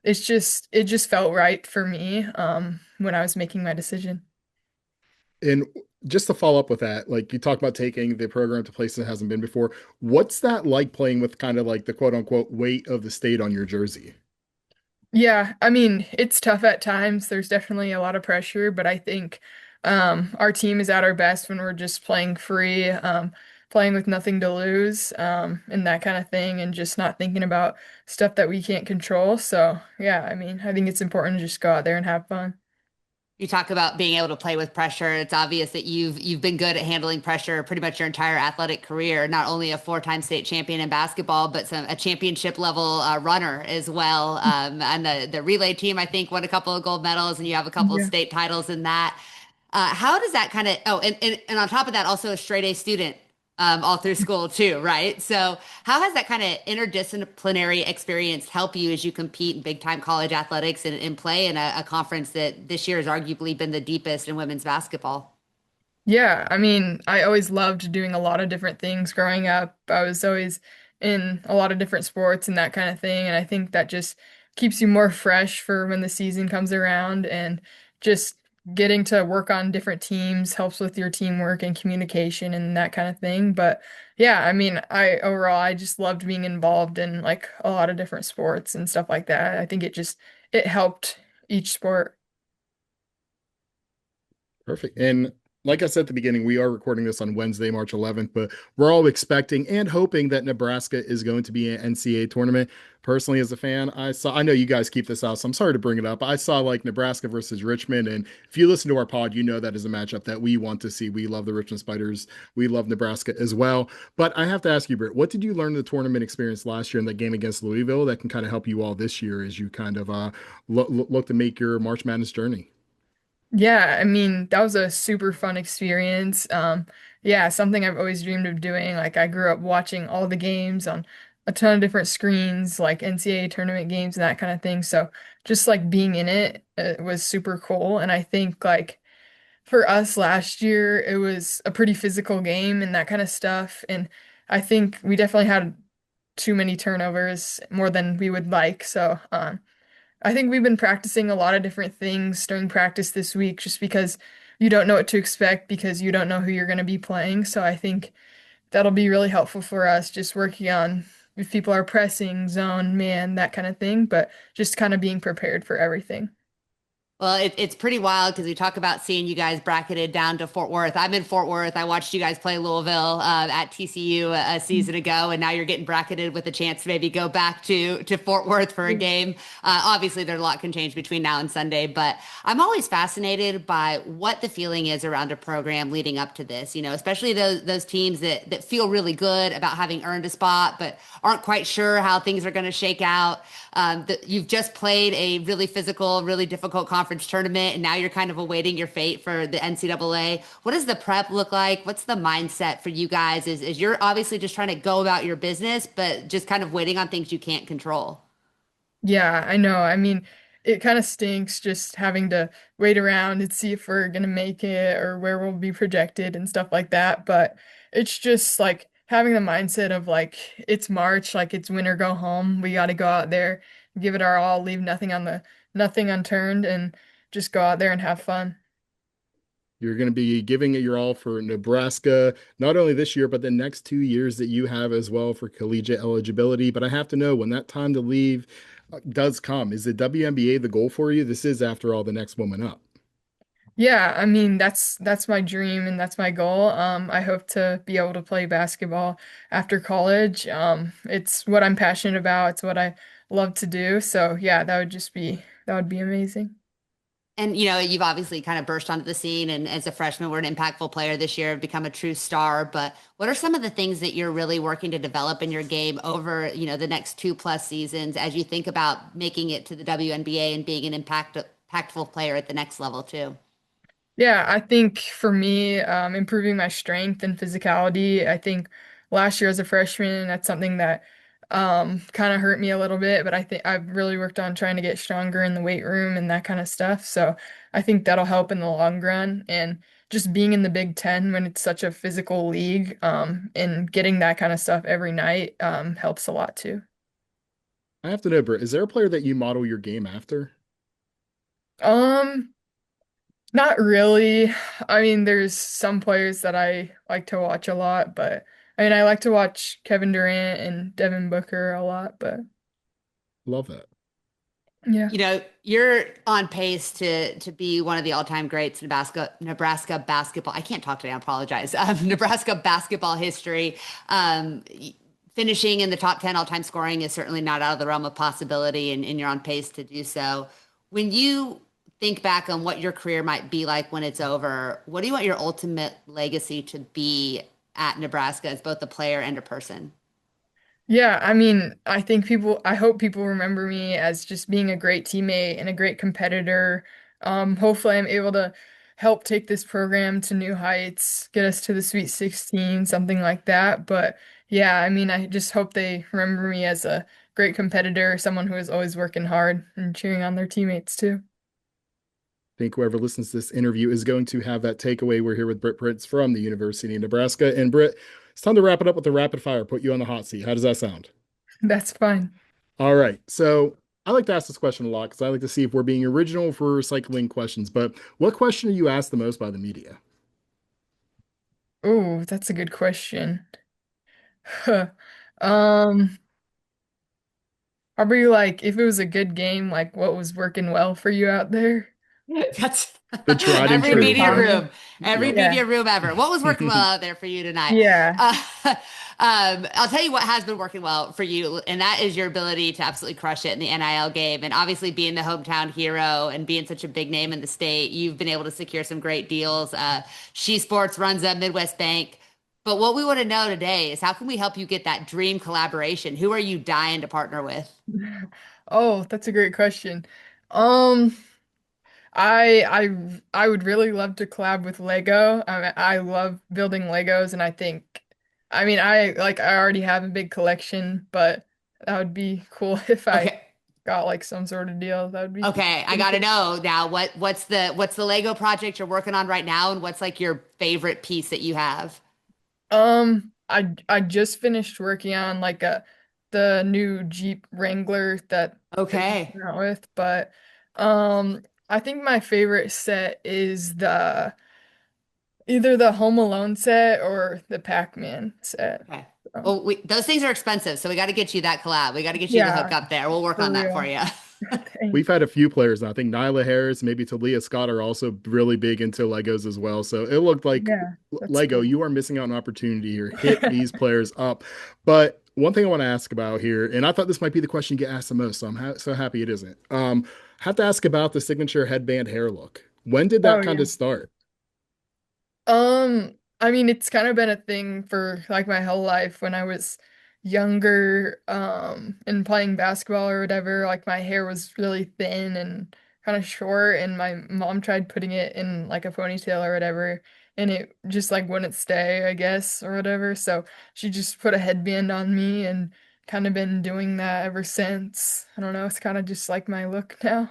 it just felt right for me when I was making my decision. And just to follow up with that, like you talked about taking the program to places it hasn't been before. What's that like playing with kind of like the quote unquote weight of the state on your jersey? Yeah, I mean, it's tough at times. There's definitely a lot of pressure, but I think our team is at our best when we're just playing free, playing with nothing to lose, and that kind of thing, and just not thinking about stuff that we can't control. So, yeah, I mean, I think it's important to just go out there and have fun. You talk about being able to play with pressure. It's obvious that you've been good at handling pressure pretty much your entire athletic career. Not only a four-time state champion in basketball, but a championship level runner as well. And the relay team, I think, won a couple of gold medals, and you have a couple of Yeah. state titles in that. How does that kind of, oh, and on top of that, also a straight A student all through school too, right? So how has that kind of interdisciplinary experience help you as you compete in big time college athletics and play in a conference that this year has arguably been the deepest in women's basketball? Yeah, I mean, I always loved doing a lot of different things growing up. I was always in a lot of different sports and that kind of thing. And I think that just keeps you more fresh for when the season comes around and just getting to work on different teams helps with your teamwork and communication and that kind of thing. But yeah, I mean, I just loved being involved in like a lot of different sports and stuff like that. I think it helped each sport. Perfect. And like I said at the beginning, we are recording this on Wednesday, March 11th, but we're all expecting and hoping that Nebraska is going to be an NCAA tournament. Personally, as a fan, I know you guys keep this out, so I'm sorry to bring it up. I saw like Nebraska versus Richmond, and if you listen to our pod, you know that is a matchup that we want to see. We love the Richmond Spiders. We love Nebraska as well. But I have to ask you, Britt, what did you learn in the tournament experience last year in that game against Louisville that can kind of help you all this year as you kind of look to make your March Madness journey? Yeah, I mean, that was a super fun experience. Yeah, something I've always dreamed of doing. Like I grew up watching all the games on a ton of different screens, like NCAA tournament games and that kind of thing. So just like being in it, was super cool. And I think like for us last year, it was a pretty physical game and that kind of stuff. And I think we definitely had too many turnovers, more than we would like. So, I think we've been practicing a lot of different things during practice this week just because you don't know what to expect because you don't know who you're going to be playing. So I think that'll be really helpful for us just working on if people are pressing, zone, man, that kind of thing, but just kind of being prepared for everything. Well, it's pretty wild because we talk about seeing you guys bracketed down to Fort Worth. I'm in Fort Worth. I watched you guys play Louisville at TCU a season ago, and now you're getting bracketed with a chance to maybe go back to Fort Worth for a game. Obviously, there's a lot can change between now and Sunday, but I'm always fascinated by what the feeling is around a program leading up to this. You know, especially those teams that feel really good about having earned a spot, but aren't quite sure how things are going to shake out. You've just played a really physical, really difficult conference tournament, and now you're kind of awaiting your fate for the NCAA. What does the prep look like? What's the mindset for you guys? Is you're obviously just trying to go about your business, but just kind of waiting on things you can't control? Yeah, I know. I mean, it kind of stinks just having to wait around and see if we're gonna make it or where we'll be projected and stuff like that. But it's just like having the mindset of like it's March, like it's win or go home. We got to go out there, give it our all, leave nothing unturned, and just go out there and have fun. You're going to be giving it your all for Nebraska, not only this year, but the next 2 years that you have as well for collegiate eligibility. But I have to know when that time to leave does come, is the WNBA the goal for you? This is, after all, the next woman up. Yeah, I mean that's my dream and that's my goal. I hope to be able to play basketball after college. It's what I'm passionate about. It's what I love to do. So yeah, that would be amazing. And you've obviously kind of burst onto the scene, and as a freshman, we're an impactful player this year, have become a true star. But what are some of the things that you're really working to develop in your game over, the next 2+ seasons as you think about making it to the WNBA and being an impactful player at the next level too? Yeah, I think for me, improving my strength and physicality, I think last year as a freshman, that's something that kind of hurt me a little bit, but I think I've really worked on trying to get stronger in the weight room and that kind of stuff. So I think that'll help in the long run. And just being in the Big Ten when it's such a physical league, and getting that kind of stuff every night, helps a lot too. I have to know, Britt, is there a player that you model your game after? Um, Not really. I mean, there's some players that I like to watch a lot, but I mean, I like to watch Kevin Durant and Devin Booker a lot, but Love that. yeah. You're on pace to be one of the all-time greats in Nebraska basketball. I can't talk today. I apologize. Nebraska basketball history. Finishing in the top 10 all-time scoring is certainly not out of the realm of possibility, and you're on pace to do so. When you think back on what your career might be like when it's over, what do you want your ultimate legacy to be at Nebraska as both a player and a person? Yeah, I mean, I hope people remember me as just being a great teammate and a great competitor. Hopefully I'm able to help take this program to new heights, get us to the Sweet 16, something like that. But yeah, I mean, I just hope they remember me as a great competitor, someone who is always working hard and cheering on their teammates too. I think whoever listens to this interview is going to have that takeaway. We're here with Britt Prince from the University of Nebraska. And Britt, it's time to wrap it up with the rapid fire, put you on the hot seat. How does that sound? That's fine. All right. So I like to ask this question a lot because I like to see if we're being original for recycling questions. But what question are you asked the most by the media? Oh, that's a good question. Um, Probably like if it was a good game, like what was working well for you out there? That's The tried and every Pretty true. media common. room, every Yep. Yeah. media room ever. What was working well out there for you tonight? Yeah. Uh, I'll tell you what has been working well for you, and that is your ability to absolutely crush it in the NIL game. And obviously, being the hometown hero and being such a big name in the state, you've been able to secure some great deals. She Sports runs a Midwest Bank. But what we want to know today is how can we help you get that dream collaboration? Who are you dying to partner with? Oh, that's a great question. Um, I would really love to collab with Lego. I love building Legos, and I mean, I already have a big collection, but that would be cool if I Okay. got like some sort of deal. That would be Okay, I pretty gotta cool. know now what's the Lego project you're working on right now, and what's like your favorite piece that you have? I just finished working on like a the new Jeep Wrangler that they're Okay. coming out with, but I think my favorite set is the either the Home Alone set or the Pac-Man set. Okay. So, Well, those things are expensive, so we got to get you that collab. We got to get you the yeah, hookup there. We'll work for on that for real. you. We've Thanks. had a few players now. I think Nyla Harris, maybe Talia Scott are also really big into Legos as well. So it looked like Yeah, that's Lego, cool. you are missing out on an opportunity here. Hit these players up. But one thing I want to ask about here, and I thought this might be the question you get asked the most, so I'm so happy it isn't. Have to ask about the signature headband hair look. When did that Oh kind yeah. of start? I mean, it's kind of been a thing for like my whole life when I was younger, and playing basketball or whatever. Like my hair was really thin and kind of short, and my mom tried putting it in like a ponytail or whatever, and it just like wouldn't stay, I guess, or whatever. So she just put a headband on me and kind of been doing that ever since. I don't know, it's kind of just like my look now.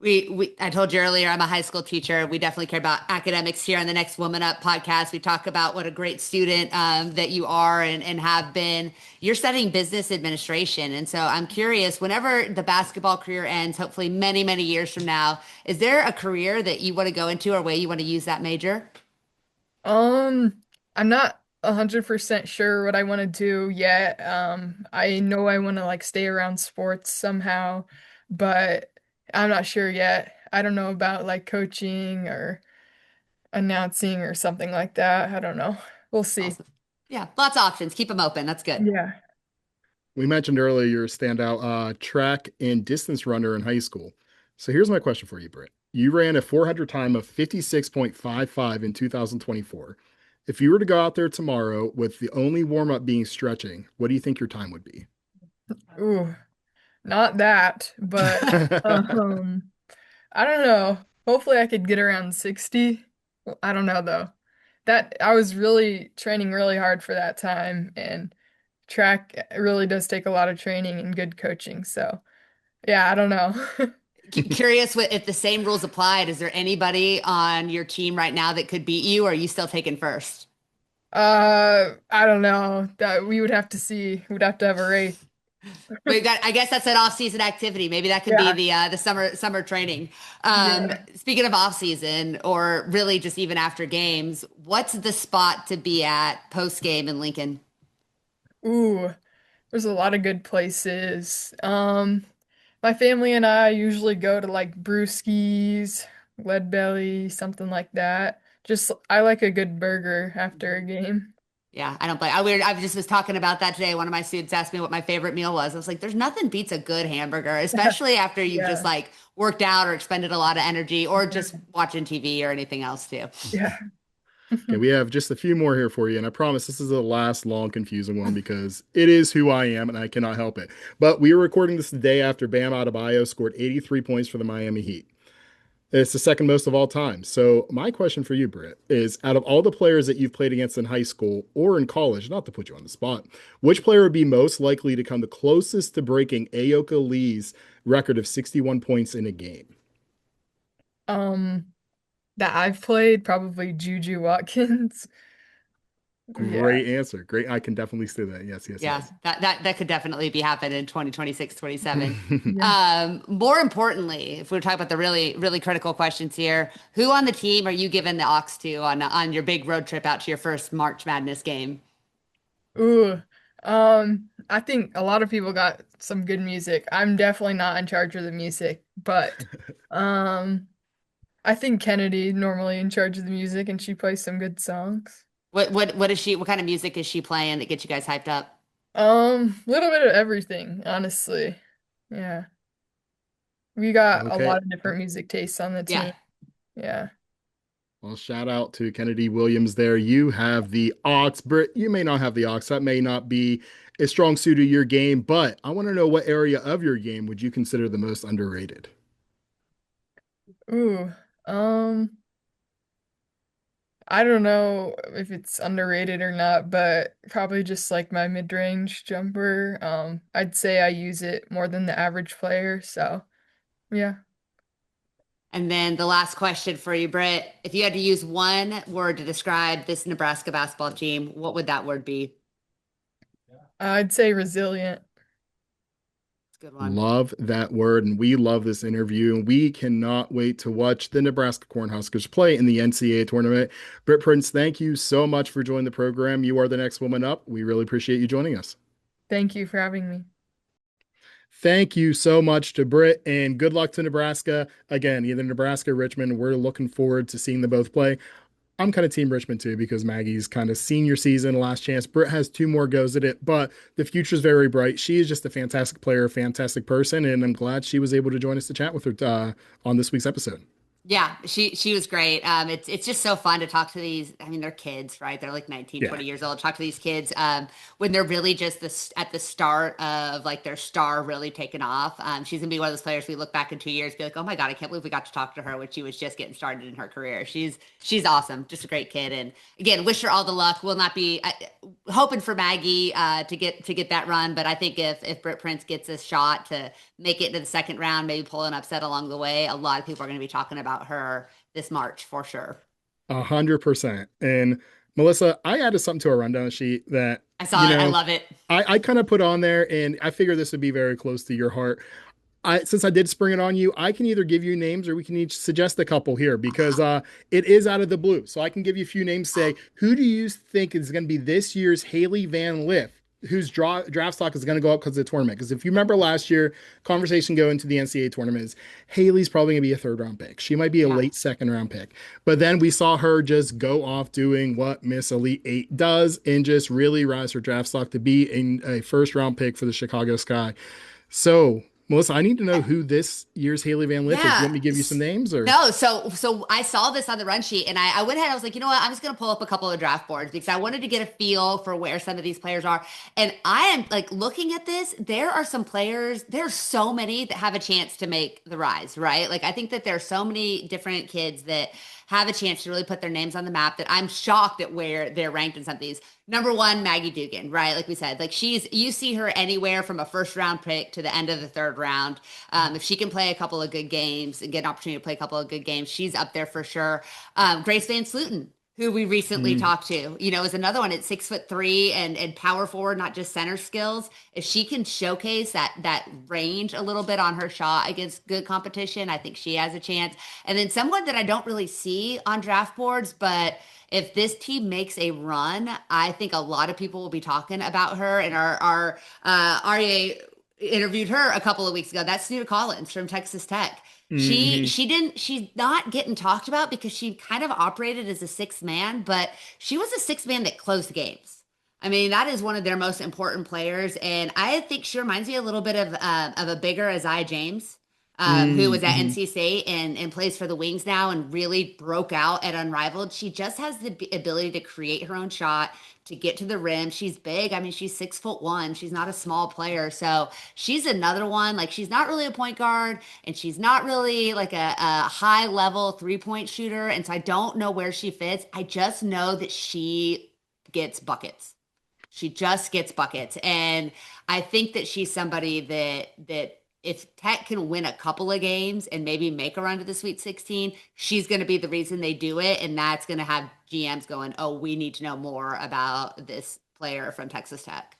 I told you earlier, I'm a high school teacher. We definitely care about academics here on the Next Woman Up podcast. We talk about what a great student that you are and have been. You're studying business administration. And so I'm curious, whenever the basketball career ends, hopefully many, many years from now, is there a career that you want to go into or way you want to use that major? I'm not 100% sure what I want to do yet. I know I want to like stay around sports somehow, but I'm not sure yet. I don't know about like coaching or announcing or something like that. I don't know. We'll see. Awesome. Yeah, lots of options. Keep them open. That's good. Yeah. We mentioned earlier you're a standout track and distance runner in high school. So here's my question for you, Britt. You ran a 400 time of 56.55 in 2024. If you were to go out there tomorrow with the only warm up being stretching, what do you think your time would be? Ooh, not that, but um, I don't know. Hopefully I could get around 60. Well, I don't know though. That I was really training really hard for that time, and track really does take a lot of training and good coaching. So, yeah, I don't know. Curious if the same rules applied. Is there anybody on your team right now that could beat you, or are you still taking first? I don't know. That we would have to see. We'd have to have a race. We've got, I guess that's an off-season activity. Maybe that could be Yeah. the summer training. Yeah. Speaking of off-season, or really just even after games, what's the spot to be at post-game in Lincoln? Ooh, there's a lot of good places. My family and I usually go to like Brewski's, Lead Belly, something like that. Just I like a good burger after a game. Yeah, I don't play. I just was talking about that today. One of my students asked me what my favorite meal was. I was like, there's nothing beats a good hamburger, especially after you've just Yeah. like worked out or expended a lot of energy or just watching TV or anything else too. Yeah. Okay, we have just a few more here for you, and I promise this is the last long, confusing one because it is who I am and I cannot help it. But we are recording this the day after Bam Adebayo scored 83 points for the Miami Heat. It's the second most of all time. So my question for you, Britt, is out of all the players that you've played against in high school or in college, not to put you on the spot, which player would be most likely to come the closest to breaking Ayoka Lee's record of 61 points in a game? Um, that I've played probably Juju Watkins. Yeah. Great answer. Great. I can definitely see that. Yes, yes, Yeah, yes. that could definitely be happening in 2026, 27. Yeah. More importantly, if we're talking about the really critical questions here, who on the team are you giving the aux to on your big road trip out to your first March Madness game? Ooh. I think a lot of people got some good music. I'm definitely not in charge of the music, but um I think Kennedy normally in charge of the music and she plays some good songs. What is she? What kind of music is she playing that gets you guys hyped up? Little bit of everything, honestly. Yeah. We got a Okay. lot of different music tastes on the Yeah. team. Yeah. Well, shout out to Kennedy Williams there. You have the aux. Britt, you may not have the aux. That may not be a strong suit of your game, but I want to know what area of your game would you consider the most underrated? Ooh. Um, I don't know if it's underrated or not, but probably just like my mid-range jumper. I'd say I use it more than the average player, so yeah. And then the last question for you, Britt. If you had to use one word to describe this Nebraska basketball team, what would that word be? I'd say resilient. It's a good one. Love that word, and we love this interview, and we cannot wait to watch the Nebraska Cornhuskers play in the NCAA tournament. Britt Prince, thank you so much for joining the program. You are the next woman up. We really appreciate you joining us. Thank you for having me. Thank you so much to Britt, and good luck to Nebraska. Again, either Nebraska or Richmond, we're looking forward to seeing them both play. I'm kind of team Richmond too because Maggie's kind of senior season, last chance. Britt has two more goes at it, but the future's very bright. She is just a fantastic player, a fantastic person, and I'm glad she was able to join us to chat with her on this week's episode. Yeah, she was great. It's just so fun to talk to these. I mean, they're kids, right? They're like 19, Yeah. 20 years old. Talk to these kids when they're really just at the start of like their star really taking off. She's gonna be one of those players we look back in 2 years, be like, oh my God, I can't believe we got to talk to her when she was just getting started in her career. She's awesome, just a great kid. And again, wish her all the luck. We'll not be hoping for Maggie to get that run, but I think if Britt Prince gets a shot to make it into the second round, maybe pull an upset along the way, a lot of people are going to be talking about her this March for sure. 100%. And Melissa, I added something to our rundown sheet that, I you saw it. I know, love it. I kind of put on there, and I figure this would be very close to your heart. Since I did spring it on you, I can either give you names or we can each suggest a couple here because it is out of the blue. So I can give you a few names. Say, who do you think is going to be this year's Haley Van Lith, whose draft stock is going to go up because of the tournament? Because if you remember last year, conversation going to the NCAA tournament is Haley's probably going to be a third round pick. She might be a Yeah. late second round pick. But then we saw her just go off doing what Miss Elite Eight does and just really rise her draft stock to be a first round pick for the Chicago Sky. So Melissa, I need to know who this year's Haley Van Lith is. You Yeah. want me to give you some names or? No, so I saw this on the run sheet and I went ahead, I was like, you know what? I'm just gonna pull up a couple of draft boards because I wanted to get a feel for where some of these players are. And I am like looking at this, there are some players, there's so many that have a chance to make the rise, right? Like I think that there are so many different kids that have a chance to really put their names on the map that I'm shocked at where they're ranked in some of these. Number one, Maggie Dugan, right? Like we said, like you see her anywhere from a first round pick to the end of the third round. If she can play a couple of good games and get an opportunity to play a couple of good games, she's up there for sure. Grace Van Sluten, who we recently talked to, is another one at 6'3" and power forward, not just center skills. If she can showcase that range a little bit on her shot against good competition, I think she has a chance. And then someone that I don't really see on draft boards, but if this team makes a run, I think a lot of people will be talking about her. And our RA interviewed her a couple of weeks ago. That's Snuda Collins from Texas Tech. She's not getting talked about because she kind of operated as a sixth man, but she was a sixth man that closed games. I mean, that is one of their most important players. And I think she reminds me a little bit of a bigger Isaiah James, who was at NC State and plays for the Wings now and really broke out at Unrivaled. She just has the ability to create her own shot, to get to the rim. She's big. I mean, she's 6'1". She's not a small player. So she's another one. Like, she's not really a point guard and she's not really like a high level 3-point shooter. And so I don't know where she fits. I just know that she gets buckets. She just gets buckets. And I think that she's somebody that if Tech can win a couple of games and maybe make a run to the Sweet 16, she's going to be the reason they do it. And that's going to have GMs going, oh, we need to know more about this player from Texas Tech.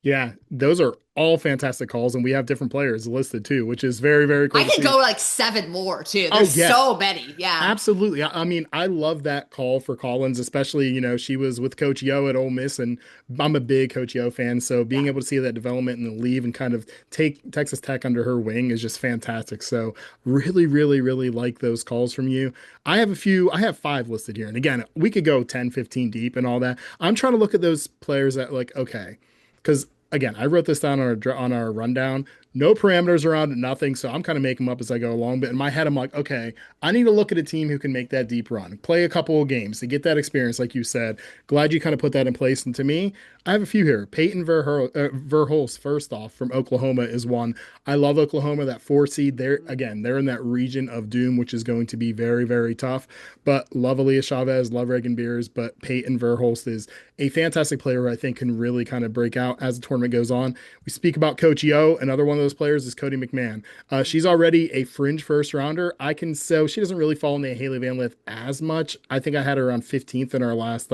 Yeah, those are all fantastic calls, and we have different players listed too, which is very, very cool I to could see. go like 7 more too. Oh There's yeah, so many. Yeah. absolutely. I mean, I love that call for Collins, especially, she was with Coach Yo at Ole Miss, and I'm a big Coach Yo fan. So being Yeah. able to see that development and leave and kind of take Texas Tech under her wing is just fantastic. So really, really, really like those calls from you. I have 5 listed here. And again, we could go 10, 15 deep and all that. I'm trying to look at those players that like, okay, because again, I wrote this down on our rundown. No parameters around it, nothing. So I'm kind of making them up as I go along. But in my head, I'm like, okay, I need to look at a team who can make that deep run, play a couple of games to get that experience, like you said. Glad you kind of put that in place. And to me, I have a few here. Peyton Verhulst, first off, from Oklahoma, is one. I love Oklahoma, that 4 seed. They're in that region of doom, which is going to be very, very tough. But love Aaliyah Chavez, love Reagan Beers, but Peyton Verhulst is a fantastic player who I think can really kind of break out as the tournament goes on. We speak about Coach Yo. Another one of those players is Cody McMahon. She's already a fringe first rounder. So she doesn't really fall in the Haley Van Lith as much. I think I had her around 15th in our last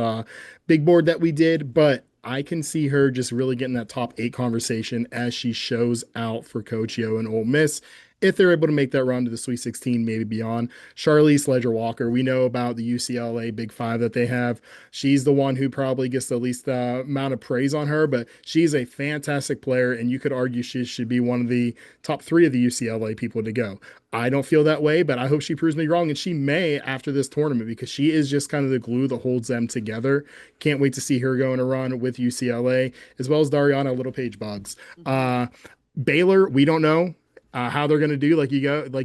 big board that we did, but I can see her just really getting that top 8 conversation as she shows out for Coach Yo and Ole Miss. If they're able to make that run to the Sweet 16, maybe beyond. Charlize Ledger Walker, we know about the UCLA Big Five that they have. She's the one who probably gets the least amount of praise on her, but she's a fantastic player, and you could argue she should be one of the top 3 of the UCLA people to go. I don't feel that way, but I hope she proves me wrong, and she may after this tournament because she is just kind of the glue that holds them together. Can't wait to see her go on a run with UCLA, as well as Dariana Little Page Bugs. Baylor, we don't know how they're going to do. Like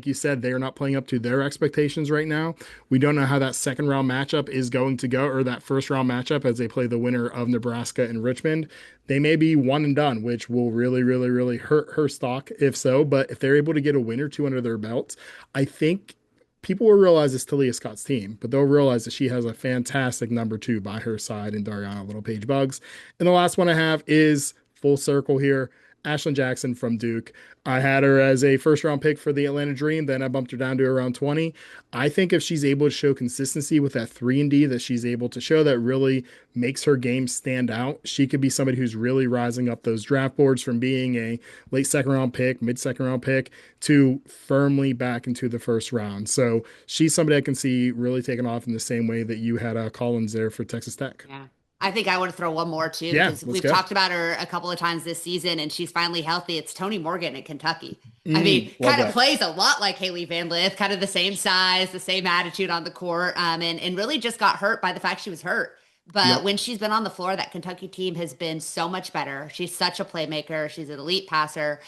you said, they are not playing up to their expectations right now. We don't know how that second round matchup is going to go, or that first round matchup as they play the winner of Nebraska and Richmond. They may be one and done, which will really, really, really hurt her stock if so. But if they're able to get a win or two under their belts, I think people will realize it's Talia Scott's team, but they'll realize that she has a fantastic number 2 by her side in Dariana Little Page Bugs. And the last one I have is full circle here. Ashlyn Jackson from Duke. I had her as a first round pick for the Atlanta Dream. Then I bumped her down to around 20. I think if she's able to show consistency with that 3-and-D that she's able to show that really makes her game stand out, she could be somebody who's really rising up those draft boards from being a late second round pick, mid second round pick to firmly back into the first round. So she's somebody I can see really taking off in the same way that you had Collins there for Texas Tech. Yeah. I think I want to throw one more too, Yeah, because let's we've go. talked about her a couple of times this season and she's finally healthy. It's Toni Morgan at Kentucky. I mean, love kind of that. plays a lot like Haley Van Lith, kind of the same size, the same attitude on the court, and really just got hurt by the fact she was hurt. But Yep. when she's been on the floor, that Kentucky team has been so much better. She's such a playmaker. She's an elite passer.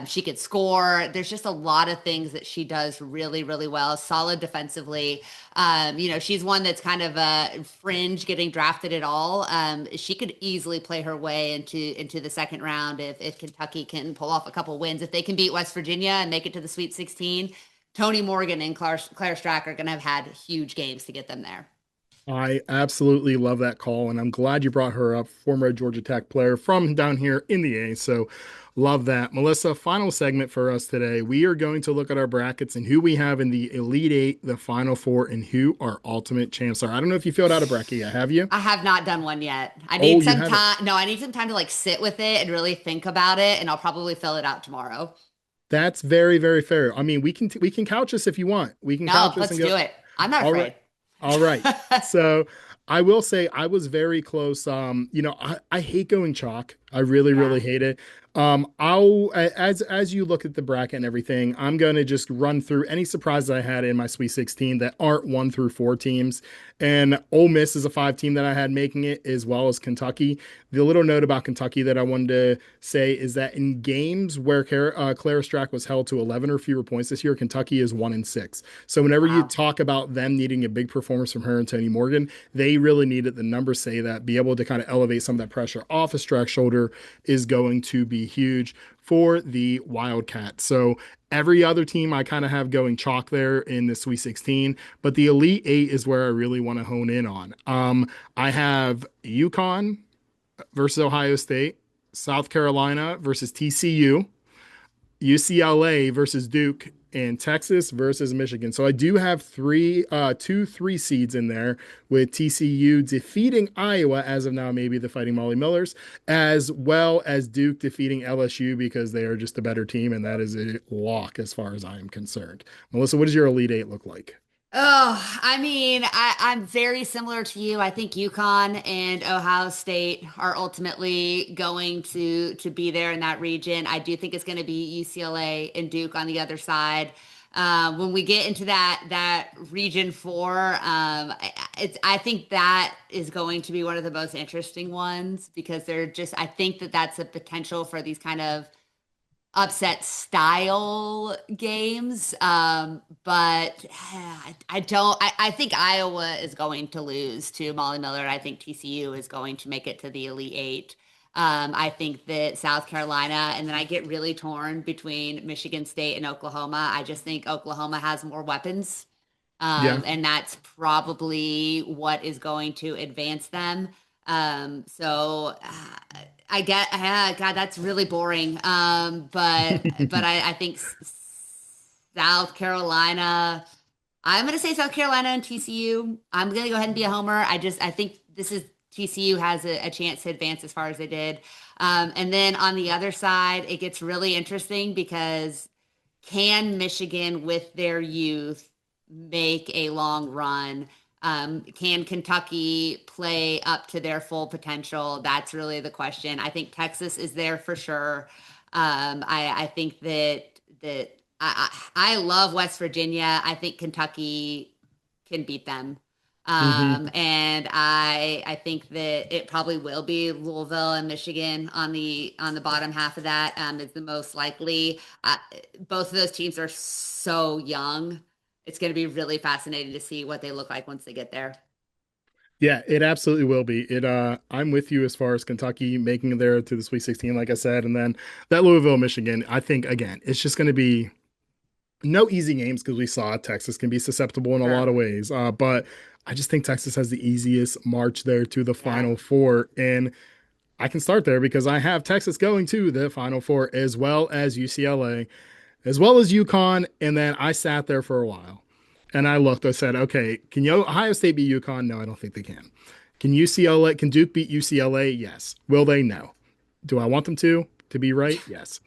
She could score. There's just a lot of things that she does really, really well. Solid defensively. She's one that's kind of a fringe getting drafted at all. She could easily play her way into the second round if Kentucky can pull off a couple wins. If they can beat West Virginia and make it to the Sweet 16, Tony Morgan and Claire Strack are going to have had huge games to get them there. I absolutely love that call, and I'm glad you brought her up. Former Georgia Tech player from down here in the A. So love that. Melissa, final segment for us today. We are going to look at our brackets and who we have in the Elite Eight, the Final Four, and who our ultimate champs are. I don't know if you filled out a bracket yet, have you? I have not done one yet. I Oh, need you some haven't. time. No, I need some time to like sit with it and really think about it, and I'll probably fill it out tomorrow. That's very, very fair. I mean, we can couch this if you want. We can couch No, this and let's go. do it. I'm not All right. afraid. All right. So I will say I was very close. I hate going chalk. I really, Yeah. really hate it. As you look at the bracket and everything, I'm gonna just run through any surprises I had in my Sweet 16 that aren't 1 through 4 teams. And Ole Miss is a 5 team that I had making it, as well as Kentucky. The little note about Kentucky that I wanted to say is that in games where Clara Strack was held to 11 or fewer points this year, Kentucky is 1-6. So whenever you Wow. talk about them needing a big performance from her and Tony Morgan, they really need it. The numbers say that be able to kind of elevate some of that pressure off a Strack's shoulder is going to be huge for the Wildcats. So every other team I kind of have going chalk there in the Sweet 16, but the Elite Eight is where I really want to hone in on. I have UConn versus Ohio State, South Carolina versus TCU, UCLA versus Duke, and Texas versus Michigan. So I do have two 3 seeds in there with TCU defeating Iowa as of now, maybe the Fighting Molly Millers, as well as Duke defeating LSU because they are just a better team, and that is a lock as far as I am concerned. Melissa, what does your Elite Eight look like? Oh, I mean, I'm very similar to you. I think UConn and Ohio State are ultimately going to be there in that region. I do think it's going to be UCLA and Duke on the other side. When we get into that region four, I think that is going to be one of the most interesting ones because they're just I think that that's a potential for these kind of upset style games. But I don't. I think Iowa is going to lose to Molly Miller. I think TCU is going to make it to the Elite Eight. I think that South Carolina, and then I get really torn between Michigan State and Oklahoma. I just think Oklahoma has more weapons, Yeah. and that's probably what is going to advance them. So I get, God, that's really boring. But I think South Carolina. I'm going to say South Carolina and TCU. I'm going to go ahead and be a homer. I think this is TCU has a chance to advance as far as they did. And then on the other side, it gets really interesting because can Michigan, with their youth, make a long run? Can Kentucky play up to their full potential? That's really the question. I think Texas is there for sure. I think that I love West Virginia. I think Kentucky can beat them. Hmm. And I think that it probably will be Louisville and Michigan on the bottom half of that is the most likely. Both of those teams are so young. It's going to be really fascinating to see what they look like once they get there. Yeah, it absolutely will be. I'm with you as far as Kentucky making it there to the Sweet 16, like I said, and then that Louisville, Michigan. I think again, it's just going to be no easy games because we saw Texas can be susceptible in a lot Sure. of ways. But I just think Texas has the easiest march there to the Yeah. Final Four, and I can start there because I have Texas going to the Final Four as well as UCLA as well as UConn. And then I sat there for a while and I looked, I said, okay, can Ohio State beat UConn? No, I don't think they can. Can UCLA, can Duke beat UCLA? Yes. Will they? No. Do I want them to be right? Yes.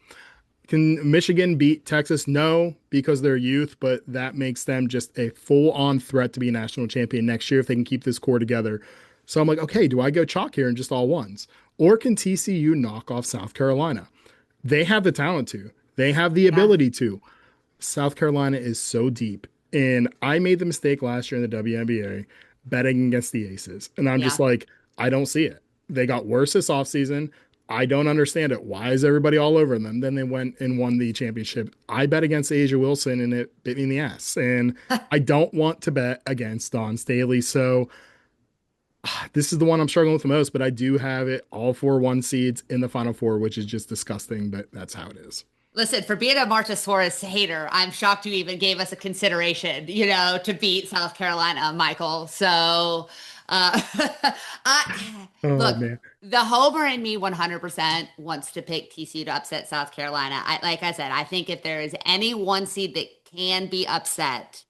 Can Michigan beat Texas? No, because they're youth, but that makes them just a full on threat to be a national champion next year if they can keep this core together. So I'm like, okay, do I go chalk here and just all ones? Or can TCU knock off South Carolina? They have the talent to, they have the Yeah. ability to. South Carolina is so deep. And I made the mistake last year in the WNBA betting against the Aces. And I'm just Yeah. like, I don't see it. They got worse this offseason. I don't understand it. Why is everybody all over them? Then they went and won the championship. I bet against Asia Wilson and it bit me in the ass. And I don't want to bet against Dawn Staley. So this is the one I'm struggling with the most, but I do have it all four one seeds in the final four, which is just disgusting, but that's how it is. Listen, for being a Marta Suarez hater, I'm shocked you even gave us a consideration, to beat South Carolina, Michael. So, Oh look, man. the Homer in me 100% wants to pick TCU to upset South Carolina. Like I said, I think if there is any one seed that can be upset,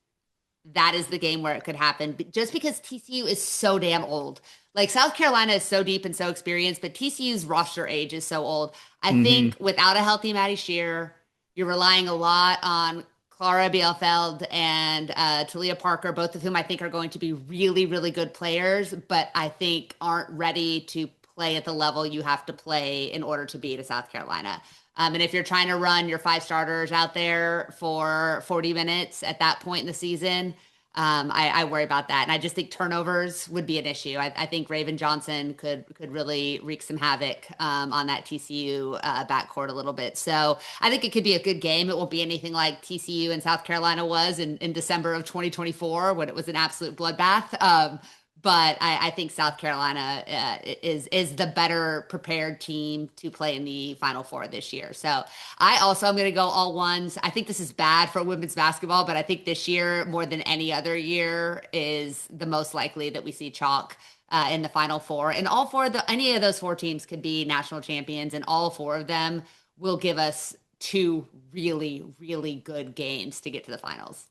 that is the game where it could happen just because TCU is so damn old. Like South Carolina is so deep and so experienced, but TCU's roster age is so old. I Hmm. think without a healthy Maddie Shear, you're relying a lot on Clara Bielfeld and Talia Parker, both of whom I think are going to be really, really good players, but I think aren't ready to play at the level you have to play in order to beat a South Carolina. And if you're trying to run your five starters out there for 40 minutes at that point in the season, I worry about that. And I just think turnovers would be an issue. I think Raven Johnson could really wreak some havoc on that TCU backcourt a little bit. So I think it could be a good game. It won't be anything like TCU and South Carolina was in December of 2024 when it was an absolute bloodbath. But I think South Carolina is the better prepared team to play in the Final Four this year. So I also am going to go all ones. I think this is bad for women's basketball, but I think this year more than any other year is the most likely that we see chalk in the Final Four. And all four of any of those four teams could be national champions, and all four of them will give us two really, really good games to get to the finals.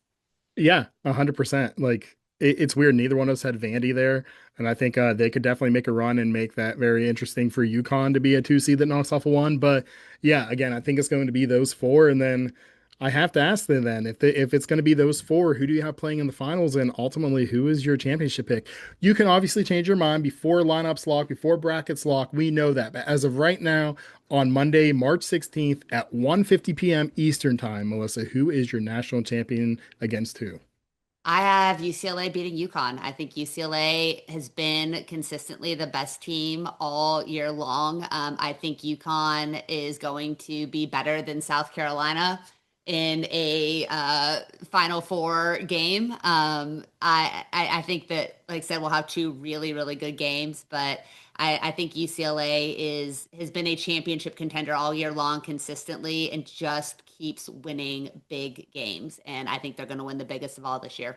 Yeah, 100%. Like it's weird. Neither one of us had Vandy there, and I think they could definitely make a run and make that very interesting for UConn to be a two seed that knocks off a one. But yeah, again, I think it's going to be those four, and then I have to ask them then if it's going to be those four, who do you have playing in the finals, and ultimately who is your championship pick? You can obviously change your mind before lineups lock, before brackets lock. We know that, but as of right now, on Monday, March 16th at 1:50 p.m. Eastern time, Melissa, who is your national champion against who? I have UCLA beating UConn. I think UCLA has been consistently the best team all year long. I think UConn is going to be better than South Carolina in a Final Four game. I think that, like I said, we'll have two really, really good games, but I think UCLA has been a championship contender all year long consistently and just keeps winning big games. And I think they're going to win the biggest of all this year.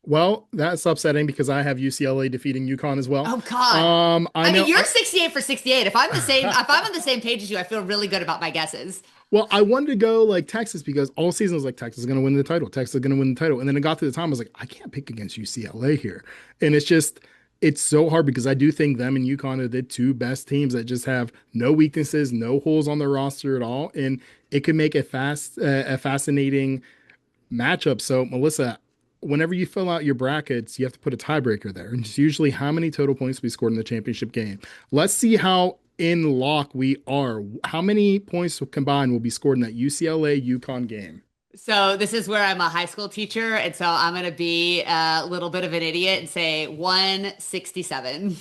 Well, that's upsetting because I have UCLA defeating UConn as well. Oh God. I I mean, know. you're 68 for 68. If I'm on the same page as you, I feel really good about my guesses. Well, I wanted to go like Texas because all season I was like Texas is going to win the title. Texas is going to win the title, and then it got to the time I was like, I can't pick against UCLA here, and it's so hard because I do think them and UConn are the two best teams that just have no weaknesses, no holes on their roster at all, and it could make a fascinating matchup. So, Melissa, whenever you fill out your brackets, you have to put a tiebreaker there. And it's usually how many total points we scored in the championship game. Let's see how in lock we are. How many points combined will be scored in that UCLA UConn game? So this is where I'm a high school teacher, and so I'm going to be a little bit of an idiot and say 167.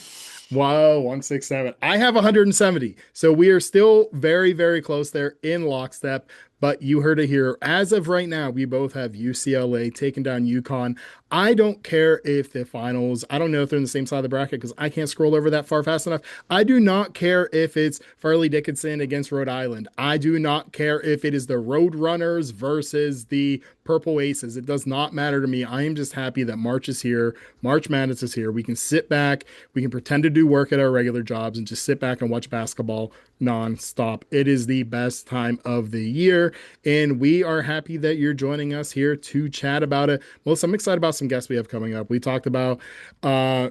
Wow, 167. I have 170. So we are still very, very close there in lockstep. But you heard it here. As of right now, we both have UCLA taking down UConn. I don't care if the finals, I don't know if they're in the same side of the bracket because I can't scroll over that far fast enough. I do not care if it's Farley Dickinson against Rhode Island. I do not care if it is the Roadrunners versus the Purple Aces. It does not matter to me. I am just happy that March is here. March Madness is here. We can sit back. We can pretend to do work at our regular jobs and just sit back and watch basketball nonstop. It is the best time of the year, and we are happy that you're joining us here to chat about it. Melissa, I'm excited about some guests we have coming up. We talked about uh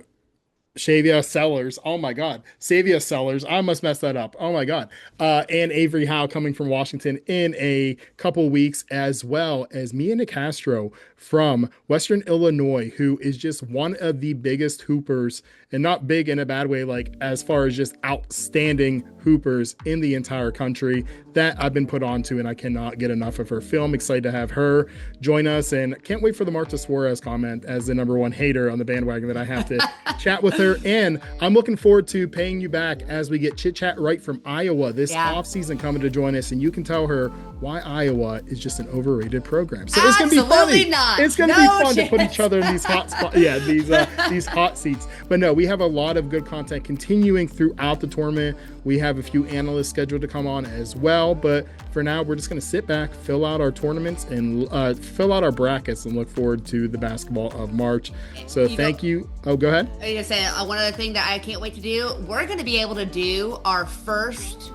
Shavia Sellers. Oh my God. Savia Sellers. I must mess that up. Oh my God. And Avery Howe coming from Washington in a couple weeks, as well as Mia Nicastro from Western Illinois, who is just one of the biggest hoopers, and not big in a bad way, like as far as just outstanding hoopers in the entire country that I've been put onto, and I cannot get enough of her film. Excited to have her join us, and can't wait for the Marta Suarez comment as the number one hater on the bandwagon that I have to chat with her. And I'm looking forward to paying you back as we get chit chat right from Iowa this off season coming to join us, and you can tell her why Iowa is just an overrated program. So it's gonna be funny. Not. It's gonna be fun to put each other in these hot spots. Yeah, these hot seats. But no, we have a lot of good content continuing throughout the tournament. We have a few analysts scheduled to come on as well. But for now, we're just gonna sit back, fill out our tournaments, and fill out our brackets, and look forward to the basketball of March. So thank you. Oh, go ahead. I was gonna say one other thing that I can't wait to do. We're gonna be able to do our first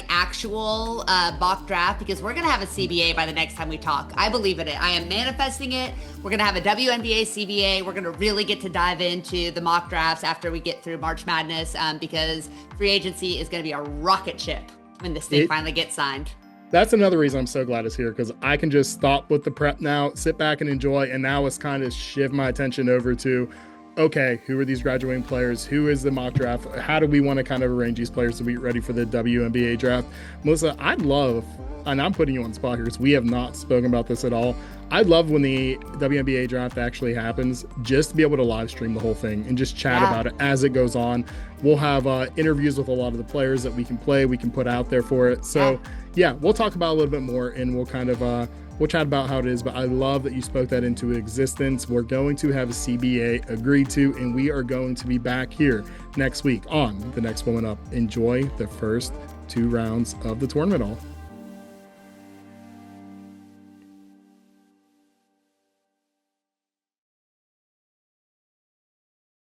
actual mock draft, because we're gonna have a CBA by the next time we talk. I believe in it. I am manifesting it. We're gonna have a WNBA CBA. We're gonna really get to dive into the mock drafts after we get through March Madness, because free agency is gonna be a rocket ship when this thing finally gets signed. That's another reason I'm so glad it's here, because I can just stop with the prep now, sit back and enjoy, and now it's kind of shift my attention over to, okay, who are these graduating players? Who is the mock draft? How do we want to kind of arrange these players to be ready for the WNBA draft? Melissa, I'd love, and I'm putting you on the spot here because we have not spoken about this at all. I'd love when the WNBA draft actually happens, just to be able to live stream the whole thing and just chat about it as it goes on. We'll have interviews with a lot of the players that we can put out there for it. So yeah, we'll talk about it a little bit more, and we'll kind of, we'll chat about how it is, but I love that you spoke that into existence. We're going to have a CBA agreed to, and we are going to be back here next week on The Next Woman Up. Enjoy the first 2 rounds of the tournament all.